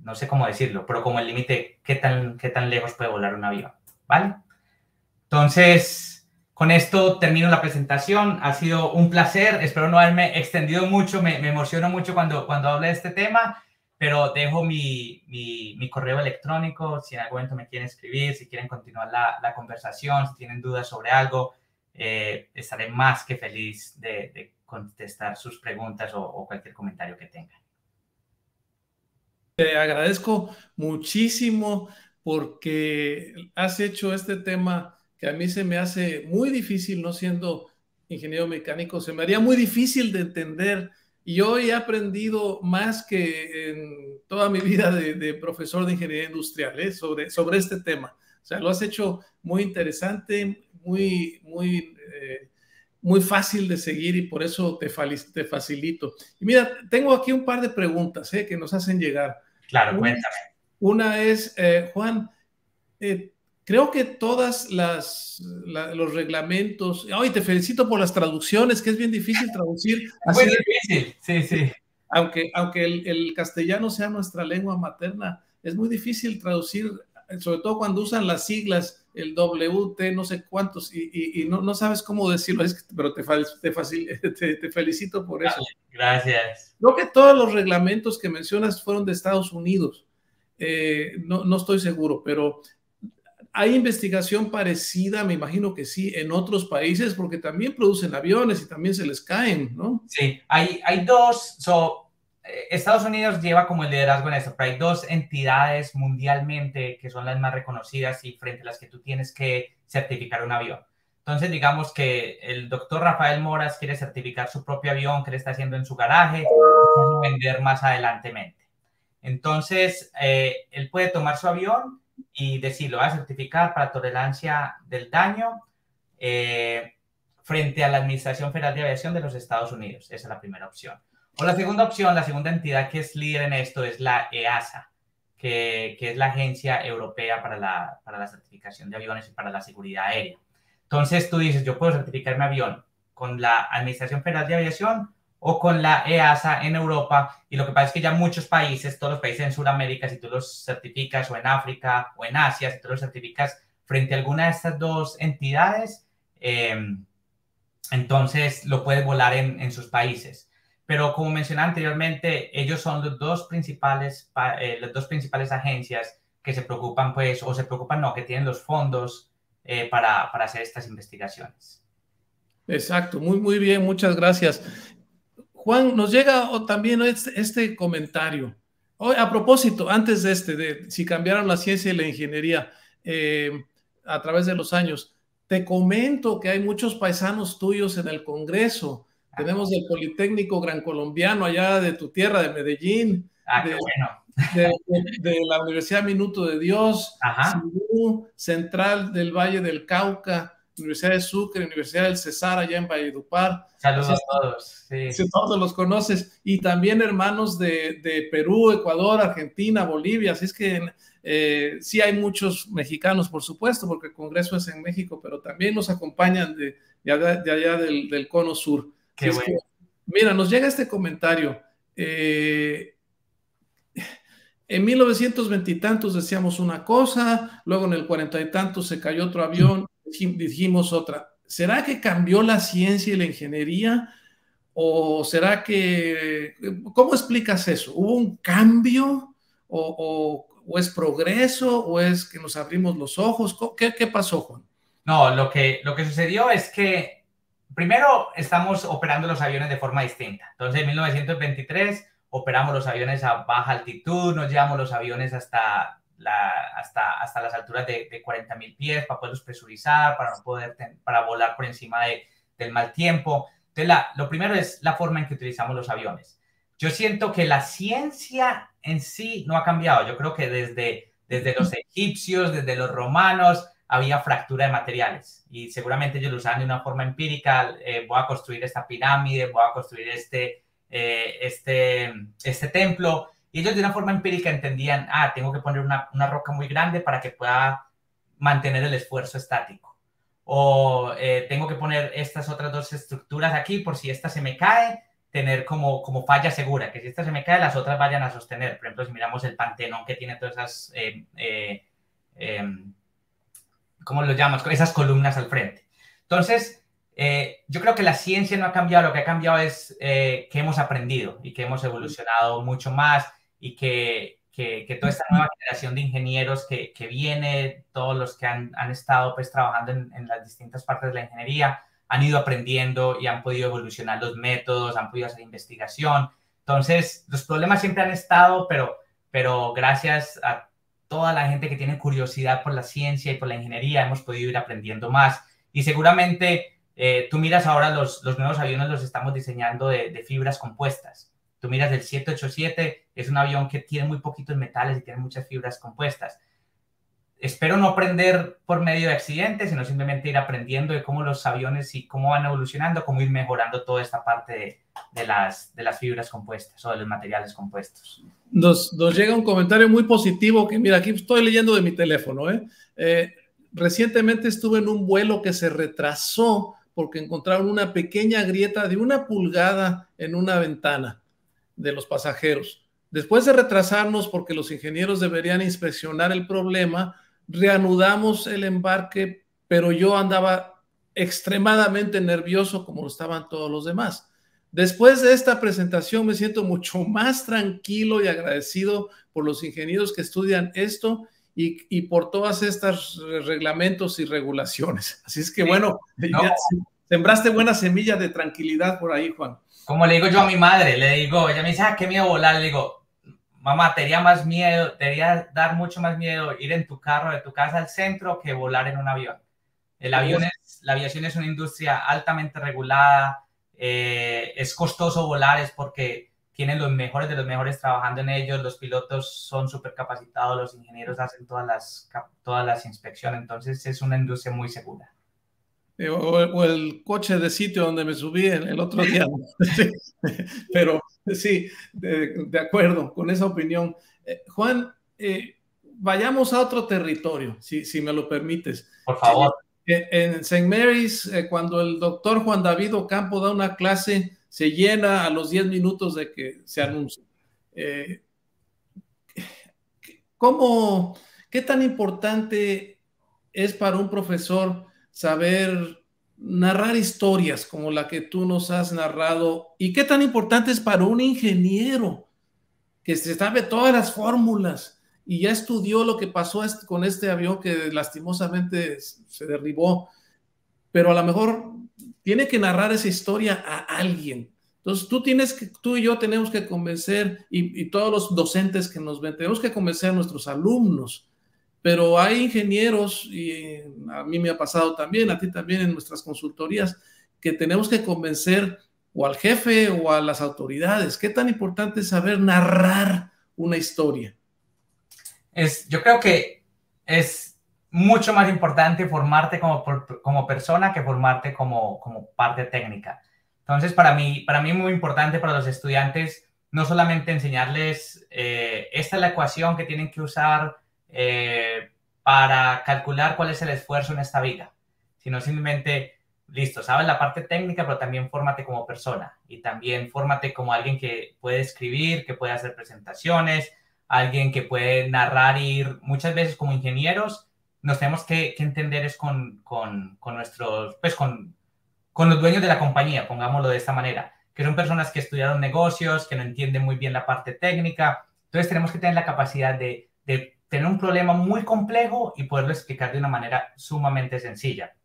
no sé cómo decirlo, pero como el límite qué tan lejos puede volar un avión, ¿vale? Entonces, con esto termino la presentación. Ha sido un placer, espero no haberme extendido mucho, me emociono mucho cuando hablo de este tema, pero dejo mi correo electrónico, si en algún momento me quieren escribir, si quieren continuar la conversación, si tienen dudas sobre algo, estaré más que feliz de contestar sus preguntas o cualquier comentario que tengan. Te agradezco muchísimo porque has hecho este tema que a mí se me hace muy difícil, no siendo ingeniero mecánico, se me haría muy difícil de entender. Y hoy he aprendido más que en toda mi vida de profesor de ingeniería industrial, sobre este tema. O sea, lo has hecho muy interesante, muy fácil de seguir y por eso te facilito. Y mira, tengo aquí un par de preguntas que nos hacen llegar. Claro, Una, cuéntame. una es, Juan, eh, creo que los reglamentos, hoy te felicito por las traducciones, que es bien difícil traducir Muy así, difícil, sí, sí. aunque el castellano sea nuestra lengua materna, es muy difícil traducir, sobre todo cuando usan las siglas, el WT, no sé cuántos, y no sabes cómo decirlo, pero te felicito por eso. Gracias. Creo que todos los reglamentos que mencionas fueron de Estados Unidos. No estoy seguro, pero ¿hay investigación parecida? Me imagino que sí, en otros países, porque también producen aviones y también se les caen, ¿no? Sí, hay dos. Estados Unidos lleva como el liderazgo en esto, pero hay dos entidades mundialmente que son las más reconocidas y frente a las que tú tienes que certificar un avión. Entonces, digamos que el doctor Rafael Moras quiere certificar su propio avión que le está haciendo en su garaje y vender más adelantemente. Entonces, él puede tomar su avión y decirlo, va a certificar para tolerancia del daño frente a la Administración Federal de Aviación de los Estados Unidos. Esa es la primera opción. O la segunda opción, la segunda entidad que es líder en esto es la EASA, que es la Agencia Europea para la Certificación de Aviones y para la Seguridad Aérea. Entonces tú dices, yo puedo certificar mi avión con la Administración Federal de Aviación o con la EASA en Europa, y lo que pasa es que ya muchos países, todos los países en Sudamérica, si tú los certificas, o en África o en Asia, si tú los certificas frente a alguna de estas dos entidades, entonces lo puedes volar en sus países. Pero como mencioné anteriormente, ellos son las dos principales agencias que se preocupan, pues, o se preocupan, no, que tienen los fondos para hacer estas investigaciones. Exacto, muy bien, muchas gracias. Juan, nos llega también este comentario. Hoy, a propósito, antes de si cambiaron la ciencia y la ingeniería a través de los años, te comento que hay muchos paisanos tuyos en el Congreso. Tenemos el Politécnico Gran Colombiano allá de tu tierra, de Medellín, Qué bueno. de la Universidad Minuto de Dios, Central del Valle del Cauca, Universidad de Sucre, Universidad del Cesar, allá en Valledupar. Saludos a todos. Sí, todos los conoces. Y también hermanos de Perú, Ecuador, Argentina, Bolivia. Así es que sí hay muchos mexicanos, por supuesto, porque el Congreso es en México, pero también nos acompañan de allá del Cono Sur. Qué bueno. Mira, nos llega este comentario. En 1920 y tantos decíamos una cosa, luego en el 40 y tantos se cayó otro avión, dijimos otra. ¿Será que cambió la ciencia y la ingeniería? ¿O será que, cómo explicas eso? ¿Hubo un cambio? ¿O es progreso? ¿O es que nos abrimos los ojos? ¿Qué pasó, Juan? No, lo que sucedió es que primero estamos operando los aviones de forma distinta. Entonces, en 1923 operamos los aviones a baja altitud, nos llevamos los aviones hasta las alturas de 40.000 pies para poderlos presurizar, para volar por encima del mal tiempo. Entonces, lo primero es la forma en que utilizamos los aviones. Yo siento que la ciencia en sí no ha cambiado. Yo creo que desde los egipcios, desde los romanos, había fractura de materiales y seguramente ellos lo usaban de una forma empírica. Voy a construir esta pirámide, voy a construir este templo, y ellos de una forma empírica entendían, tengo que poner una roca muy grande para que pueda mantener el esfuerzo estático, o tengo que poner estas otras dos estructuras aquí por si esta se me cae, tener como falla segura, que si esta se me cae las otras vayan a sostener. Por ejemplo, si miramos el Pantenón, que tiene todas esas ¿cómo lo llamas? Esas columnas al frente. Entonces, yo creo que la ciencia no ha cambiado. Lo que ha cambiado es que hemos aprendido y que hemos evolucionado mucho más, y que toda esta nueva generación de ingenieros que viene, todos los que han estado pues trabajando en las distintas partes de la ingeniería, han ido aprendiendo y han podido evolucionar los métodos, han podido hacer investigación. Entonces, los problemas siempre han estado, pero gracias a toda la gente que tiene curiosidad por la ciencia y por la ingeniería, hemos podido ir aprendiendo más. Y seguramente Tú miras ahora los nuevos aviones, los estamos diseñando de fibras compuestas. Tú miras el 787, es un avión que tiene muy poquitos metales y tiene muchas fibras compuestas. Espero no aprender por medio de accidentes, sino simplemente ir aprendiendo de cómo los aviones y cómo van evolucionando, cómo ir mejorando toda esta parte de las fibras compuestas o de los materiales compuestos. Nos llega un comentario muy positivo que, mira, aquí estoy leyendo de mi teléfono. Recientemente estuve en un vuelo que se retrasó porque encontraron una pequeña grieta de 1 pulgada en una ventana de los pasajeros. Después de retrasarnos porque los ingenieros deberían inspeccionar el problema, reanudamos el embarque, pero yo andaba extremadamente nervioso como lo estaban todos los demás. Después de esta presentación me siento mucho más tranquilo y agradecido por los ingenieros que estudian esto y por todas estas reglamentos y regulaciones. Así es que bueno, ya sembraste buena semilla de tranquilidad por ahí, Juan. Como le digo yo a mi madre, le digo, ella me dice, qué miedo volar, le digo, mamá, te haría dar mucho más miedo ir en tu carro de tu casa al centro que volar en un avión. La aviación es una industria altamente regulada, es costoso volar, es porque tienen los mejores de los mejores trabajando en ellos, los pilotos son súper capacitados, los ingenieros hacen todas las inspecciones, entonces es una industria muy segura. O el coche de sitio donde me subí el otro día. Pero sí, de acuerdo con esa opinión. Juan, vayamos a otro territorio, si me lo permites. Por favor. En St. Mary's, cuando el doctor Juan David Ocampo da una clase, se llena a los 10 minutos de que se anuncia. ¿Qué tan importante es para un profesor saber narrar historias como la que tú nos has narrado? ¿Y qué tan importante es para un ingeniero que se sabe todas las fórmulas y ya estudió lo que pasó con este avión que lastimosamente se derribó, pero a lo mejor tiene que narrar esa historia a alguien? Entonces tú y yo tenemos que convencer, y todos los docentes que nos ven, tenemos que convencer a nuestros alumnos. Pero hay ingenieros, y a mí me ha pasado también, a ti también en nuestras consultorías, que tenemos que convencer o al jefe o a las autoridades. ¿Qué tan importante es saber narrar una historia? Yo creo que es mucho más importante formarte como persona que formarte como parte técnica. Entonces, para mí es muy importante para los estudiantes no solamente enseñarles esta es la ecuación que tienen que usar para calcular cuál es el esfuerzo en esta viga, sino simplemente, listo, sabes la parte técnica, pero también fórmate como persona y también fórmate como alguien que puede escribir, que puede hacer presentaciones, alguien que puede narrar, y muchas veces como ingenieros nos tenemos que entender es con nuestros, pues con los dueños de la compañía, pongámoslo de esta manera, que son personas que estudiaron negocios, que no entienden muy bien la parte técnica. Entonces tenemos que tener la capacidad de tener un problema muy complejo y poderlo explicar de una manera sumamente sencilla.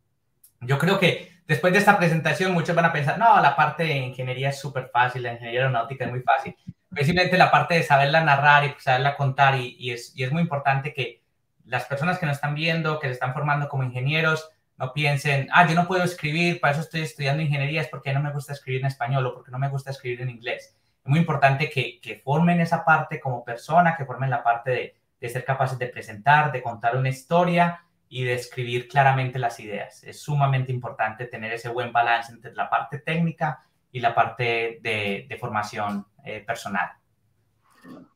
Yo creo que después de esta presentación muchos van a pensar, no, la parte de ingeniería es súper fácil, la ingeniería aeronáutica es muy fácil. Es simplemente la parte de saberla narrar y saberla contar, y es muy importante que las personas que nos están viendo, que se están formando como ingenieros, no piensen, yo no puedo escribir, para eso estoy estudiando ingeniería, es porque no me gusta escribir en español o porque no me gusta escribir en inglés. Es muy importante que formen esa parte como persona, que formen la parte de ser capaces de presentar, de contar una historia y de escribir claramente las ideas. Es sumamente importante tener ese buen balance entre la parte técnica y la parte de formación personal.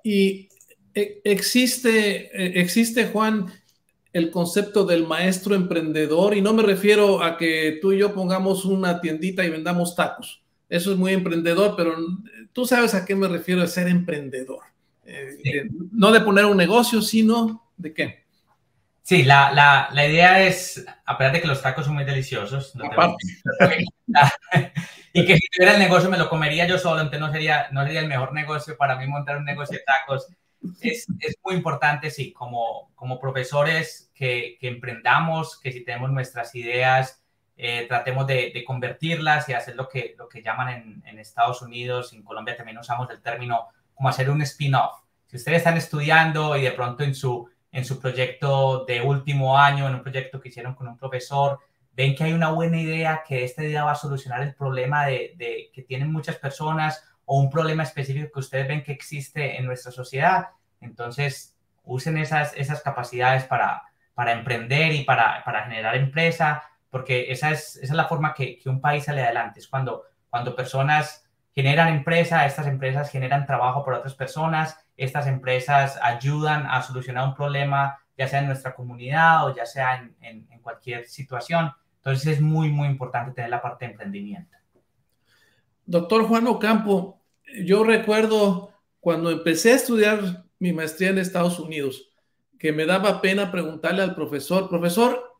Y existe, Juan, el concepto del maestro emprendedor, y no me refiero a que tú y yo pongamos una tiendita y vendamos tacos. Eso es muy emprendedor, pero tú sabes a qué me refiero de ser emprendedor. Sí. No de poner un negocio, sino de qué. Sí, la idea es, a pesar de que los tacos son muy deliciosos, y que si tuviera el negocio me lo comería yo solo, entonces no sería el mejor negocio para mí montar un negocio de tacos. Es muy importante, sí, como profesores que emprendamos, que si tenemos nuestras ideas, tratemos de convertirlas y hacer lo que llaman en Estados Unidos, en Colombia también usamos el término como hacer un spin-off. Si ustedes están estudiando y de pronto en su proyecto de último año, en un proyecto que hicieron con un profesor, ven que hay una buena idea, que esta idea va a solucionar el problema que tienen muchas personas o un problema específico que ustedes ven que existe en nuestra sociedad, entonces usen esas capacidades para emprender y para generar empresa, porque esa es la forma que un país sale adelante, es cuando personas generan empresa, estas empresas generan trabajo para otras personas, estas empresas ayudan a solucionar un problema, ya sea en nuestra comunidad o ya sea en cualquier situación. Entonces es muy, muy importante tener la parte de emprendimiento. Doctor Juan Ocampo, yo recuerdo cuando empecé a estudiar mi maestría en Estados Unidos, que me daba pena preguntarle al profesor,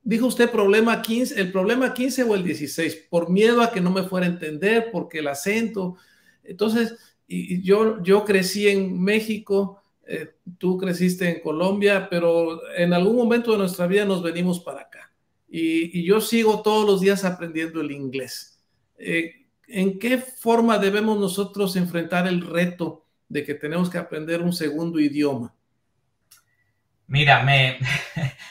dijo usted problema 15, el problema 15 o el 16, por miedo a que no me fuera a entender, porque el acento. Entonces, yo crecí en México, tú creciste en Colombia, pero en algún momento de nuestra vida nos venimos para acá. Y yo sigo todos los días aprendiendo el inglés. ¿En qué forma debemos nosotros enfrentar el reto de que tenemos que aprender un segundo idioma? Mira,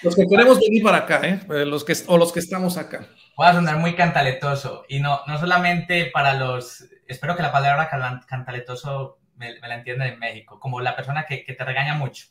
Los que queremos venir para acá, los que estamos acá. Voy a sonar muy cantaletoso y no solamente para los... Espero que la palabra cantaletoso me la entiendan en México, como la persona que te regaña mucho.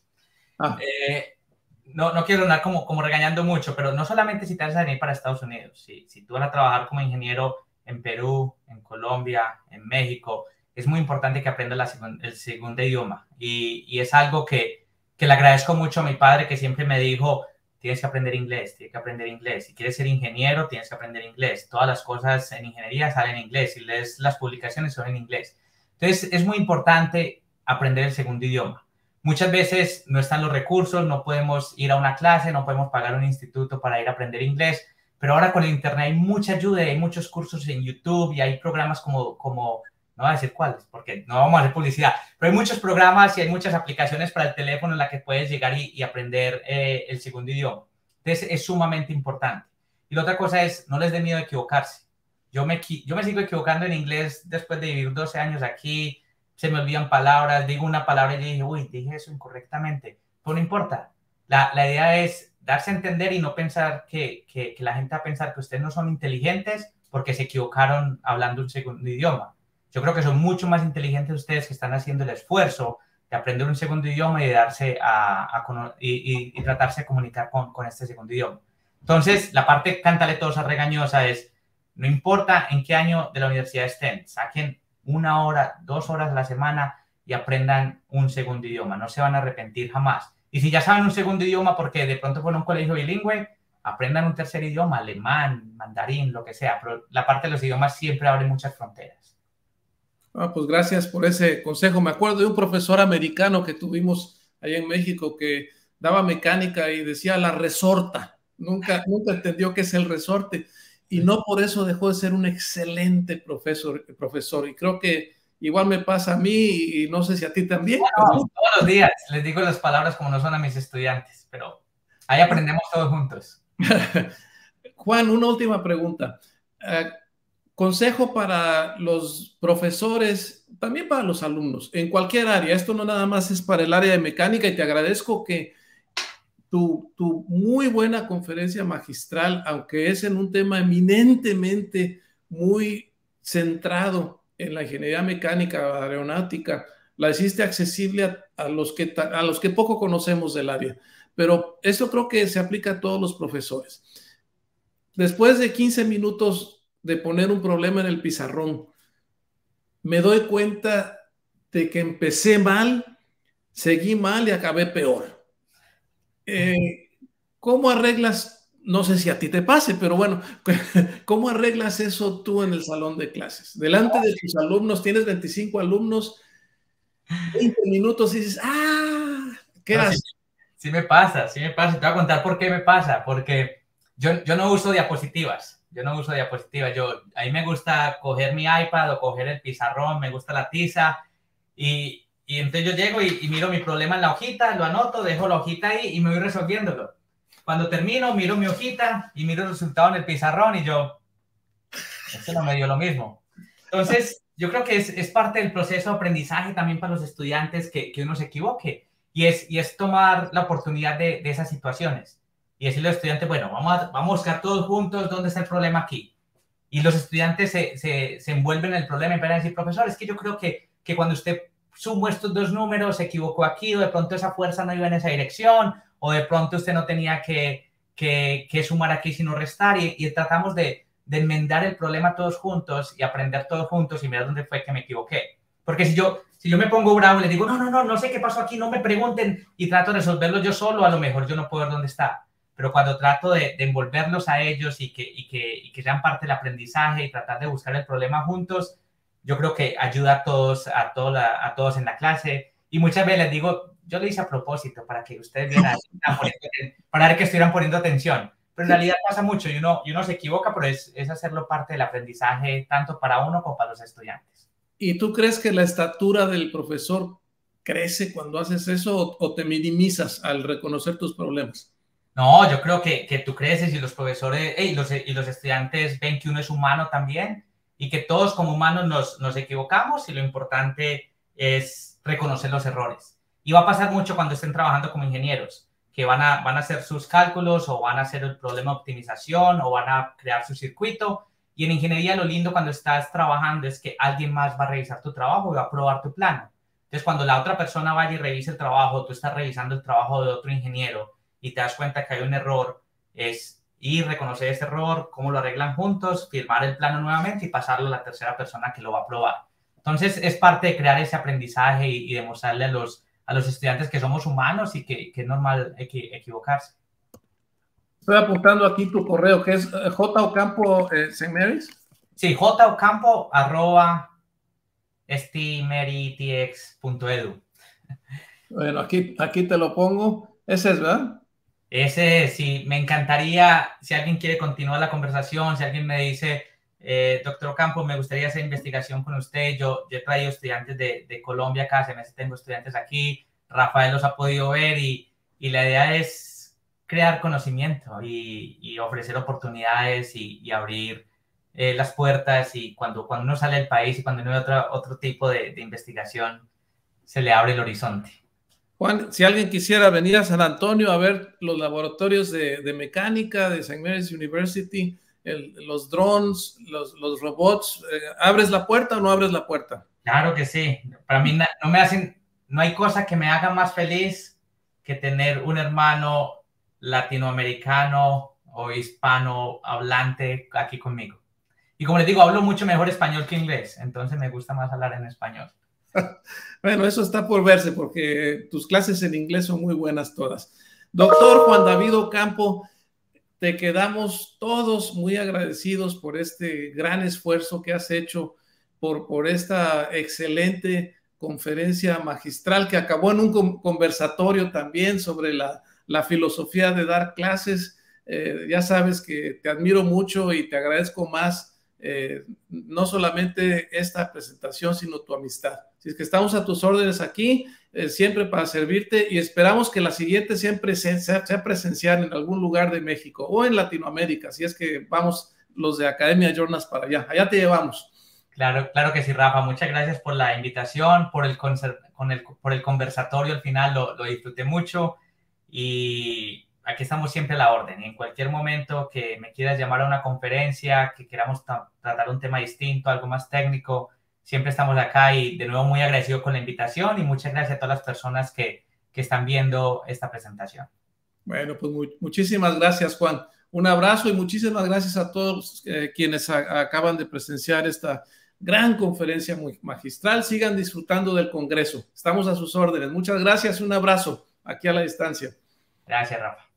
No quiero sonar como regañando mucho, pero no solamente si te vas a venir para Estados Unidos, si tú vas a trabajar como ingeniero en Perú, en Colombia, en México, es muy importante que aprendas el segundo idioma. Y es algo que le agradezco mucho a mi padre, que siempre me dijo, tienes que aprender inglés, tienes que aprender inglés. Si quieres ser ingeniero, tienes que aprender inglés. Todas las cosas en ingeniería salen en inglés. Si lees las publicaciones, son en inglés. Entonces, es muy importante aprender el segundo idioma. Muchas veces no están los recursos, no podemos ir a una clase, no podemos pagar un instituto para ir a aprender inglés, pero ahora con el internet hay mucha ayuda, hay muchos cursos en YouTube y hay programas como no voy a decir cuáles, porque no vamos a hacer publicidad, pero hay muchos programas y hay muchas aplicaciones para el teléfono en las que puedes llegar y aprender el segundo idioma. Entonces, es sumamente importante. Y la otra cosa es, no les dé miedo a equivocarse. Yo me sigo equivocando en inglés después de vivir 12 años aquí, se me olvidan palabras, digo una palabra y dije, uy, dije eso incorrectamente. Pero no importa. La idea es darse a entender y no pensar que la gente va a pensar que ustedes no son inteligentes porque se equivocaron hablando un segundo idioma. Yo creo que son mucho más inteligentes ustedes que están haciendo el esfuerzo de aprender un segundo idioma y de darse y tratarse de comunicar con este segundo idioma. Entonces, la parte cantaletosa, regañosa es, no importa en qué año de la universidad estén, saquen 1 hora, 2 horas a la semana y aprendan un segundo idioma. No se van a arrepentir jamás. Y si ya saben un segundo idioma porque de pronto fueron a un colegio bilingüe, aprendan un tercer idioma, alemán, mandarín, lo que sea. Pero la parte de los idiomas siempre abre muchas fronteras. Pues gracias por ese consejo. Me acuerdo de un profesor americano que tuvimos allá en México que daba mecánica y decía la resorta. Nunca entendió qué es el resorte. Y no por eso dejó de ser un excelente profesor. Y creo que igual me pasa a mí y no sé si a ti también. Bueno, todos los días les digo las palabras como no son a mis estudiantes, pero ahí aprendemos todos juntos. Juan, una última pregunta. Consejo para los profesores, también para los alumnos, en cualquier área. Esto no nada más es para el área de mecánica y te agradezco que tu muy buena conferencia magistral, aunque es en un tema eminentemente muy centrado en la ingeniería mecánica, aeronáutica, la hiciste accesible a los que poco conocemos del área. Pero esto creo que se aplica a todos los profesores. Después de 15 minutos de poner un problema en el pizarrón, me doy cuenta de que empecé mal, seguí mal y acabé peor. ¿Cómo arreglas? No sé si a ti te pase, pero bueno, ¿cómo arreglas eso tú en el salón de clases? Delante de tus alumnos, tienes 25 alumnos, 20 minutos y dices, ¿qué haces? Sí me pasa. Te voy a contar por qué me pasa, porque yo no uso diapositivas. A mí me gusta coger mi iPad o coger el pizarrón, me gusta la tiza y entonces yo llego y miro mi problema en la hojita, lo anoto, dejo la hojita ahí y me voy resolviéndolo. Cuando termino, miro mi hojita y miro el resultado en el pizarrón y yo, esto no me dio lo mismo. Entonces, yo creo que es parte del proceso de aprendizaje también para los estudiantes que uno se equivoque y es tomar la oportunidad de esas situaciones. y decirle a los estudiantes, bueno, vamos a buscar todos juntos dónde está el problema aquí. Y los estudiantes se envuelven en el problema y empiezan a decir, profesor, es que yo creo que cuando usted sumó estos dos números se equivocó aquí, o de pronto esa fuerza no iba en esa dirección, o de pronto usted no tenía que sumar aquí sino restar, y tratamos de enmendar el problema todos juntos y aprender todos juntos y mirar dónde fue que me equivoqué. Porque si yo me pongo bravo y le digo, no sé qué pasó aquí, no me pregunten, y trato de resolverlo yo solo, a lo mejor yo no puedo ver dónde está. Pero cuando trato de envolverlos a ellos y que sean parte del aprendizaje y tratar de buscar el problema juntos, yo creo que ayuda a todos en la clase. Y muchas veces les digo, yo lo hice a propósito para que ustedes vieran, para ver que estuvieran poniendo atención. Pero en realidad pasa mucho y uno se equivoca, pero es hacerlo parte del aprendizaje tanto para uno como para los estudiantes. ¿Y tú crees que la estatura del profesor crece cuando haces eso o te minimizas al reconocer tus problemas? No, yo creo que tú creces y los profesores y los estudiantes ven que uno es humano también y que todos como humanos nos equivocamos, y lo importante es reconocer los errores. Y va a pasar mucho cuando estén trabajando como ingenieros, que van a hacer sus cálculos o van a hacer el problema de optimización o van a crear su circuito. Y en ingeniería lo lindo cuando estás trabajando es que alguien más va a revisar tu trabajo y va a aprobar tu plano. Entonces, cuando la otra persona vaya y revise el trabajo, tú estás revisando el trabajo de otro ingeniero y te das cuenta que hay un error, es ir, reconocer ese error, cómo lo arreglan juntos, firmar el plano nuevamente y pasarlo a la tercera persona que lo va a aprobar. Entonces, es parte de crear ese aprendizaje y demostrarle a los estudiantes que somos humanos y que es normal equivocarse. Estoy apuntando aquí tu correo, que es jocampo St. Mary's. Sí, jocampo@stmarytx.edu. Bueno, aquí te lo pongo. Ese es, ¿verdad? Ese sí, me encantaría, si alguien quiere continuar la conversación, si alguien me dice, doctor Ocampo, me gustaría hacer investigación con usted. Yo he traído estudiantes de Colombia acá, hace meses tengo estudiantes aquí, Rafael los ha podido ver, y la idea es crear conocimiento y ofrecer oportunidades y abrir las puertas, y cuando uno sale del país y cuando uno ve otro tipo de investigación, se le abre el horizonte. Juan, si alguien quisiera venir a San Antonio a ver los laboratorios de mecánica de St. Mary's University, los drones, los robots, ¿abres la puerta o no abres la puerta? Claro que sí. Para mí no hay cosa que me haga más feliz que tener un hermano latinoamericano o hispano hablante aquí conmigo. Y como les digo, hablo mucho mejor español que inglés, entonces me gusta más hablar en español. Bueno, eso está por verse porque tus clases en inglés son muy buenas todas. Doctor Juan David Ocampo, te quedamos todos muy agradecidos por este gran esfuerzo que has hecho, por esta excelente conferencia magistral que acabó en un conversatorio también sobre la filosofía de dar clases. Ya sabes que te admiro mucho y te agradezco más. No solamente esta presentación, sino tu amistad. Si es que estamos a tus órdenes aquí, siempre para servirte, y esperamos que la siguiente siempre sea presencial en algún lugar de México o en Latinoamérica, si es que vamos los de Academia Journals para allá. Allá te llevamos. Claro que sí, Rafa. Muchas gracias por la invitación, por el conversatorio. Al final lo disfruté mucho y aquí estamos siempre a la orden. Y en cualquier momento que me quieras llamar a una conferencia, que queramos tratar un tema distinto, algo más técnico, siempre estamos acá. Y de nuevo muy agradecido con la invitación y muchas gracias a todas las personas que están viendo esta presentación. Bueno, pues muchísimas gracias, Juan. Un abrazo y muchísimas gracias a todos quienes acaban de presenciar esta gran conferencia muy magistral. Sigan disfrutando del Congreso. Estamos a sus órdenes. Muchas gracias y un abrazo aquí a la distancia. Gracias, Rafa.